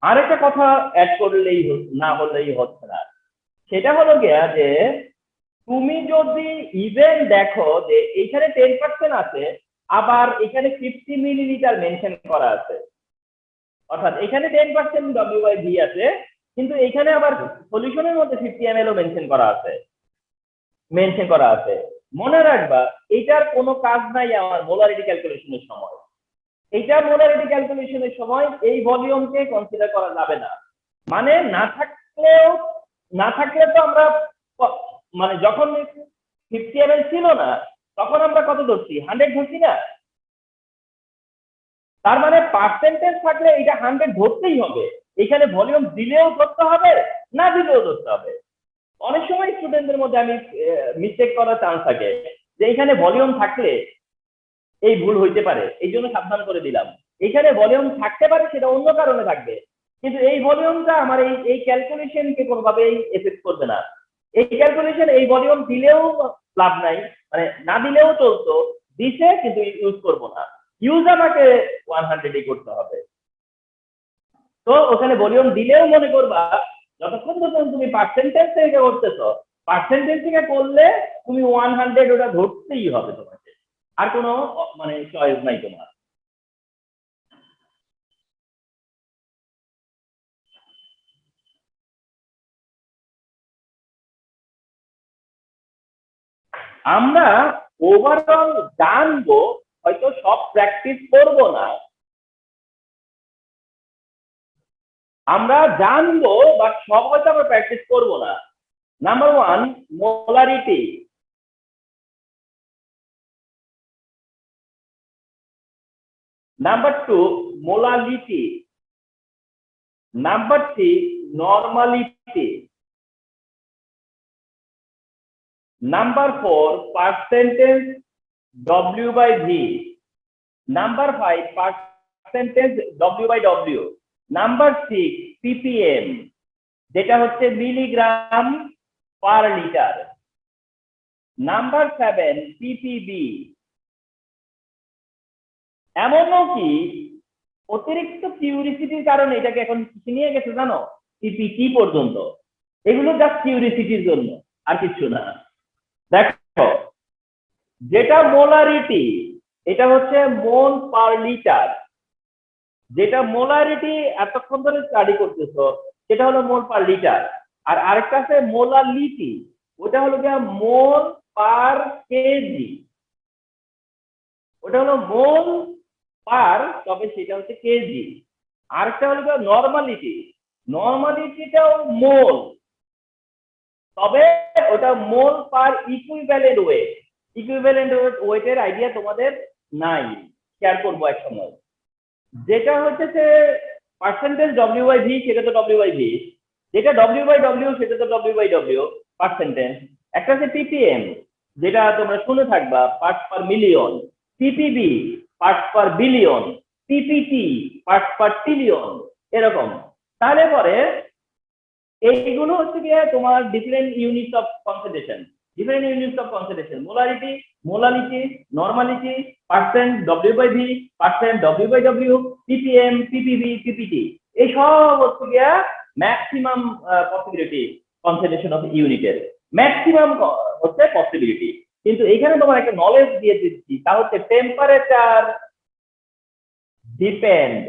আরেকটা কথা অ্যাড করলেই না হলেই হচ্ছে না, সেটা হলো গিয়া যে তুমি যদি ইভেন দেখো যে এখানে 10% আছে, আবার এখানে 50 মিলিলিটার মেনশন করা আছে, অর্থাৎ এখানে 10% W/v আছে, কিন্তু এখানে আবার সলিউশনের মধ্যে 50 ml ও মেনশন করা আছে। মনে রাখবা এটার কোনো কাজ নাই আমার মোলারিটি ক্যালকুলেশনের সময়। এইটা মোলারিটি ক্যালকুলেশনের সময় এই ভলিউমকে কনসিডার করা যাবে না। মানে না থাকলে তো আমরা মানে যখন 50 ml ছিল না তখন আমরা কত ধরছি, 100 ধরছি না। তার মানে পার্সেন্টেজ থাকলে এটা 100 ধরতেই হবে। এখানে ভলিউম দিলেও ধরতে হবে, না দিলেও ধরতে হবে। অনেক সময় স্টুডেন্টদের মধ্যে আমি মিস্টেক করার চান্স থাকে যে এখানে ভলিউম থাকলে এই ভুল হইতে পারে, এই জন্য সাবধান করে দিলাম। এখানে ভলিউম থাকতে পারে, সেটা অন্য কারণে থাকবে, কিন্তু এই ভলিউমটা আমার এই ক্যালকুলেশনকে কোনোভাবেই এফেক্ট করবে না। এই ক্যালকুলেশন এই ভলিউম দিলেও লাভ নাই, মানে না দিলেও চলতো, দিছে কিন্তু ইউজ করব না, ইউজ আমাকে 100 করতে হবে। তো ওখানে ভলিউম দিলেও মনে করবা যতক্ষণ পর্যন্ত তুমি পার্সেন্টেজ থেকে করতেছো, পার্সেন্টেজ থেকে করলে তুমি 100 ওটা ধরতেই হবে তোমাকে, আর কোনো মানে চয়েস নাই তোমার। আমরা ওভারঅল জানবো, হয়তো সব প্র্যাকটিস করব না, আমরা জানবো বাট সব হয়তো আমরা প্র্যাকটিস করব না। Number one, molarity. Number two, molality. Number three, normality. Number four, percentage W/V। Number five, percentage W/W। Number six, ppm, যেটা হচ্ছে milligram per litre. Number seven, ppb। এমনও কি অতিরিক্ত কিউরিসিটির কারণে এটাকে এখন নিয়ে গেছে জানো, ppt পর্যন্ত। এগুলো জাস্ট কিউরিসিটির জন্য, আর কিছু না। দেখো, যেটা মোলারিটি, এটা হচ্ছে মোল পার লিটার। যেটা মোলারিটি এতক্ষণ ধরে স্টাডি করতেছো, সেটা হলো মোল পার লিটার। আর আরেকটা আছে মোলালিটি, ওটা হলো গিয়া মোল পার কেজি। ওটা হলো মোল পার, তবে সেটা হচ্ছে কেজি। আরেকটা হলো গিয়া নর্মালিটি। নর্মালিটিটাও মোল, তবে ওটা মোল পার ইকুইভ্যালেন্ট ওয়েট। ইকুইভ্যালেন্ট ওয়েটের আইডিয়া তোমাদের নাই, শেয়ার করবো এক সময়। যেটা হচ্ছে যে পার্সেন্টেজ W/V, সেটা তো W/V। যেটা W/W, সেটা তো W/W পার্সেন্টেজ। একটা হচ্ছে ppm, যেটা তোমরা শুনে থাকবা, parts per million. ppb, parts per billion. ppt, parts per trillion, এরকম। তাহলে পরে এইগুলো হচ্ছে গিয়ে তোমার different units of concentration. Different units of concentration, molarity, molality, normality, percent W/V, percent W/W, ppm, ppb, ppt। এই সব হচ্ছে গিয়া ম্যাক্সিমাম পসিবিলিটি কনসেন্ট্রেশন অফ ইউনিটের, ম্যাক্সিমাম হচ্ছে পসিবিলিটি। কিন্তু এখানে তোমার একটা নলেজ দিয়ে দিচ্ছি, তা হচ্ছে টেম্পারেচার ডিপেন্ড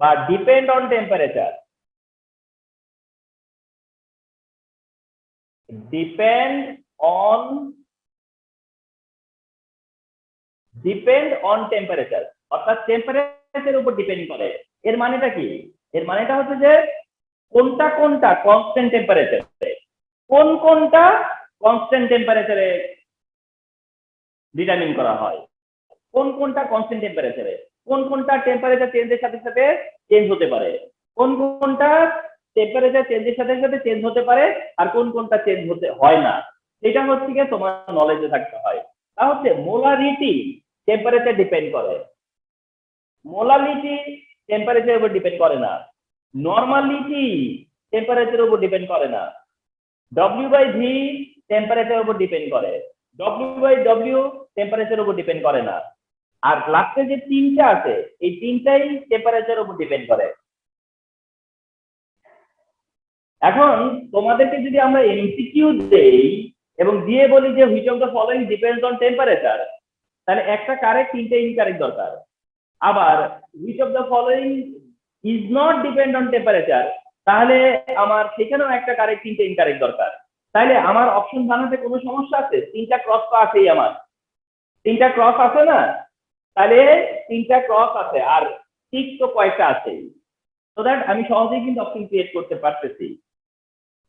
বা depend on temperature. Depend on temperature, অর্থাৎ টেম্পারেচারের উপর ডিপেন্ড করে। এর মানেটা কি? এর মানেটা হচ্ছে যে কোনটা কোনটা কনস্ট্যান্ট টেম্পারেচারে, কোনটা কনস্ট্যান্ট টেম্পারেচারে ডিটারমিন করা হয়, কোনটা কনস্ট্যান্ট টেম্পারেচারে, কোনটা টেম্পারেচার চেঞ্জের সাথে সাথে চেঞ্জ হতে পারে, কোনটা টেম্পারেচার চেঞ্জের সাথে সাথে চেঞ্জ হতে পারে, আর কোনটা চেঞ্জ হতে হয় না। এটা হচ্ছে গিয়ে তোমার নলেজে থাকতে হয়। তা হচ্ছে মোলারিটি টেম্পারেচার ডিপেন্ড করে, মোলালিটি টেম্পারেচারের উপর ডিপেন্ড করে না, নর্মালিটি টেম্পারেচারের উপর ডিপেন্ড করে না, W/V টেম্পারেচারের উপর ডিপেন্ড করে, W/W টেম্পারেচারের উপর ডিপেন্ড করে না। আর লাস্টে যে তিনটা আছে, এই তিনটাই টেম্পারেচারের উপর ডিপেন্ড করে। এখন তোমাদেরকে যদি আমরা এমসিকিউ দেই এবং দিয়ে বলি যে which of the following depends on temperature, তাহলে একটা কারেক্ট, তিনটা ইনকারেক্ট দরকার। আবার which of the following is not depend on temperature, তাহলে আমার সেখানেও একটা কারেক্ট, তিনটা ইনকারেক্ট দরকার। তাহলে আমার অপশন বানাতে কোনো সমস্যা আছে? তিনটা ক্রস তো আছেই, আমার তিনটা ক্রস আছে না? তাহলে তিনটা ক্রস আছে, আর ঠিক তো কয়েকটা আছে, সো দ্যাট আমি সহজেই কিন্তু অপশন ক্রিয়েট করতে পারতেছি।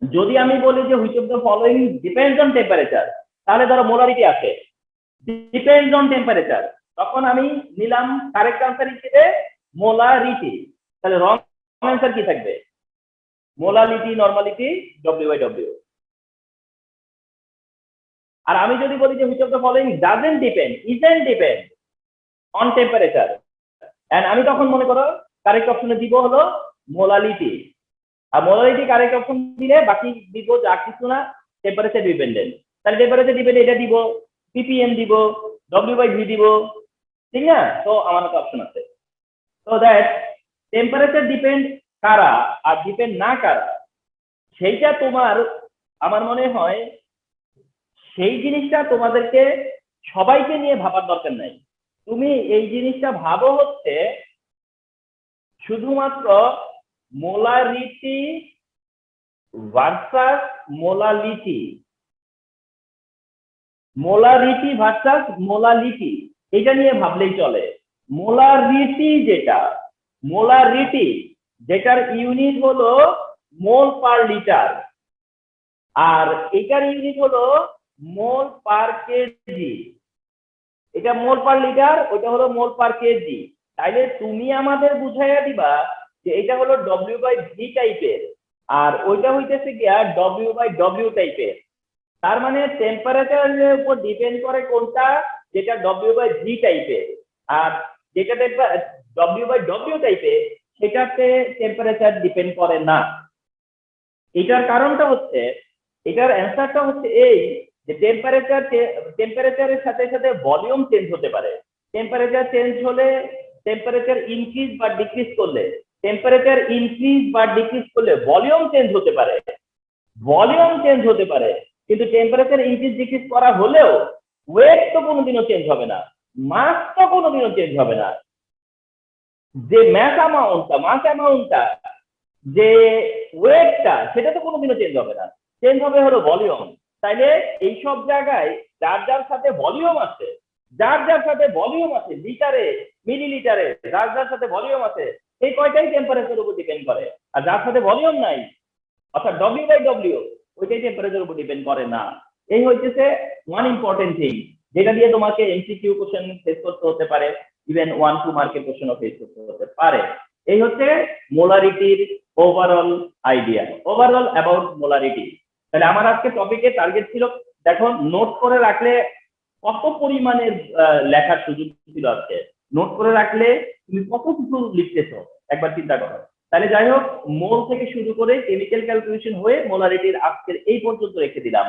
যদি আমি বলি যে which of the following depends on temperature, তাহলে ধরো মোলারিটি আছে, ডিপেন্ডস অন টেম্পারেচার, তখন আমি নিলাম কারেক্ট আনসার হিসেবে মোলারিটি। তাহলে রং আনসার কি থাকবে? Molality, normality, W/W। আর আমি যদি বলি যে which of the following doesn't depend, isn't depend on temperature, and আমি তখন মনে করো কারেক্ট অপশনে দিব হলো মোলালিটি। আর মোলালিটি কারেক্ট অপশন দিলে বাকি দিব যা কিছু না টেম্পারেচার ডিপেন্ডেন্ট। তাহলে টেম্পারেচার ডিপেন্ডেন্ট এটা দিব, ppm দিব, w/v দিব, ঠিক না? তো আমার একটা অপশন আছে। তো দ্যাট টেম্পারেচার ডিপেন্ড কারা আর ডিপেন্ড না কারা, সেইটা তোমার আমার মনে হয় সেই জিনিসটা তোমাদেরকে সবাইকে নিয়ে ভাবার দরকার নাই। তুমি এই জিনিসটা ভাবো হচ্ছে শুধুমাত্র molarity versus molality, molarity versus molality, এটা নিয়ে ভাবলেই চলে। মোলারিটি যেটার ইউনিট হলো মোল পার লিটার, আর এটার ইউনিট হলো মোল পার কেজি। এটা মোল পার লিটার, ওটা হলো মোল পার কেজি। তাইলে তুমি আমাদের বুঝাইয়া দিবা যে এটা হলো w/v টাইপের আর ওইটা হইতেছে গিয়া w/w টাইপের। তার মানে টেম্পারেচারের উপর ডিপেন্ড করে কোনটা, যেটা w/v টাইপের, আর যেটা দেখবা w/w টাইপের সেটাতে টেম্পারেচার ডিপেন্ড করে না। এটার কারণটা হচ্ছে, এটার অ্যান্সারটা হচ্ছে এই যে টেম্পারেচারের সাথে সাথে ভলিউম চেঞ্জ হতে পারে। টেম্পারেচার চেঞ্জ হলে, টেম্পারেচার ইনক্রিজ বা ডিক্রিজ করলে, টেম্পারেচার ইনক্রিজ বা ডিক্রিজ করলে ভলিউম চেঞ্জ হতে পারে, কিন্তু টেম্পারেচার ইনক্রিজ ডিক্রিজ করা হলেও ওয়েট তো কোনোদিনও চেঞ্জ হবে না, মাস তো কোনোদিনও চেঞ্জ হবে না। যে মাস অ্যামাউন্টটা যে ওয়েটটা সেটা তো কোনোদিনও চেঞ্জ হবে না, চেঞ্জ হবে হলো ভলিউম। তাইলে এইসব জায়গায় যার যার সাথে ভলিউম আছে, লিটারে মিলিলিটারে যার যার সাথে ভলিউম আছে সেই কয়টাই টেম্পারেচারের উপর ডিপেন্ড করে। আর যার সাথে ভলিউম নাই অর্থাৎ w/w ওইটাই টেম্পারেচারের উপর ডিপেন্ড করে না। এই হইতেছে ওয়ান ইম্পর্টেন্ট থিং যেটা দিয়ে তোমাকে এমসিকিউ কোশ্চেন ফেস করতে হতে পারে, ইভেন 1-2 মার্কের কোশ্চেনও ফেস করতে হতে পারে। এই হচ্ছে মোলারিটির overall idea, overall about molarity. তাহলে আমার আজকে টপিকে টার্গেট ছিল, দেখো নোট করে রাখলে কত পরিমাণে লেখার সুযোগ ছিল আজকে। নোট করে রাখলে তুমি কত কিছু লিখতেছো একবার চিন্তা করো। তাহলে যাই হোক, মোল থেকে শুরু করে কেমিক্যাল ক্যালকুলেশন হয়ে মোলারিটির আজকের এই পর্যন্ত রেখে দিলাম।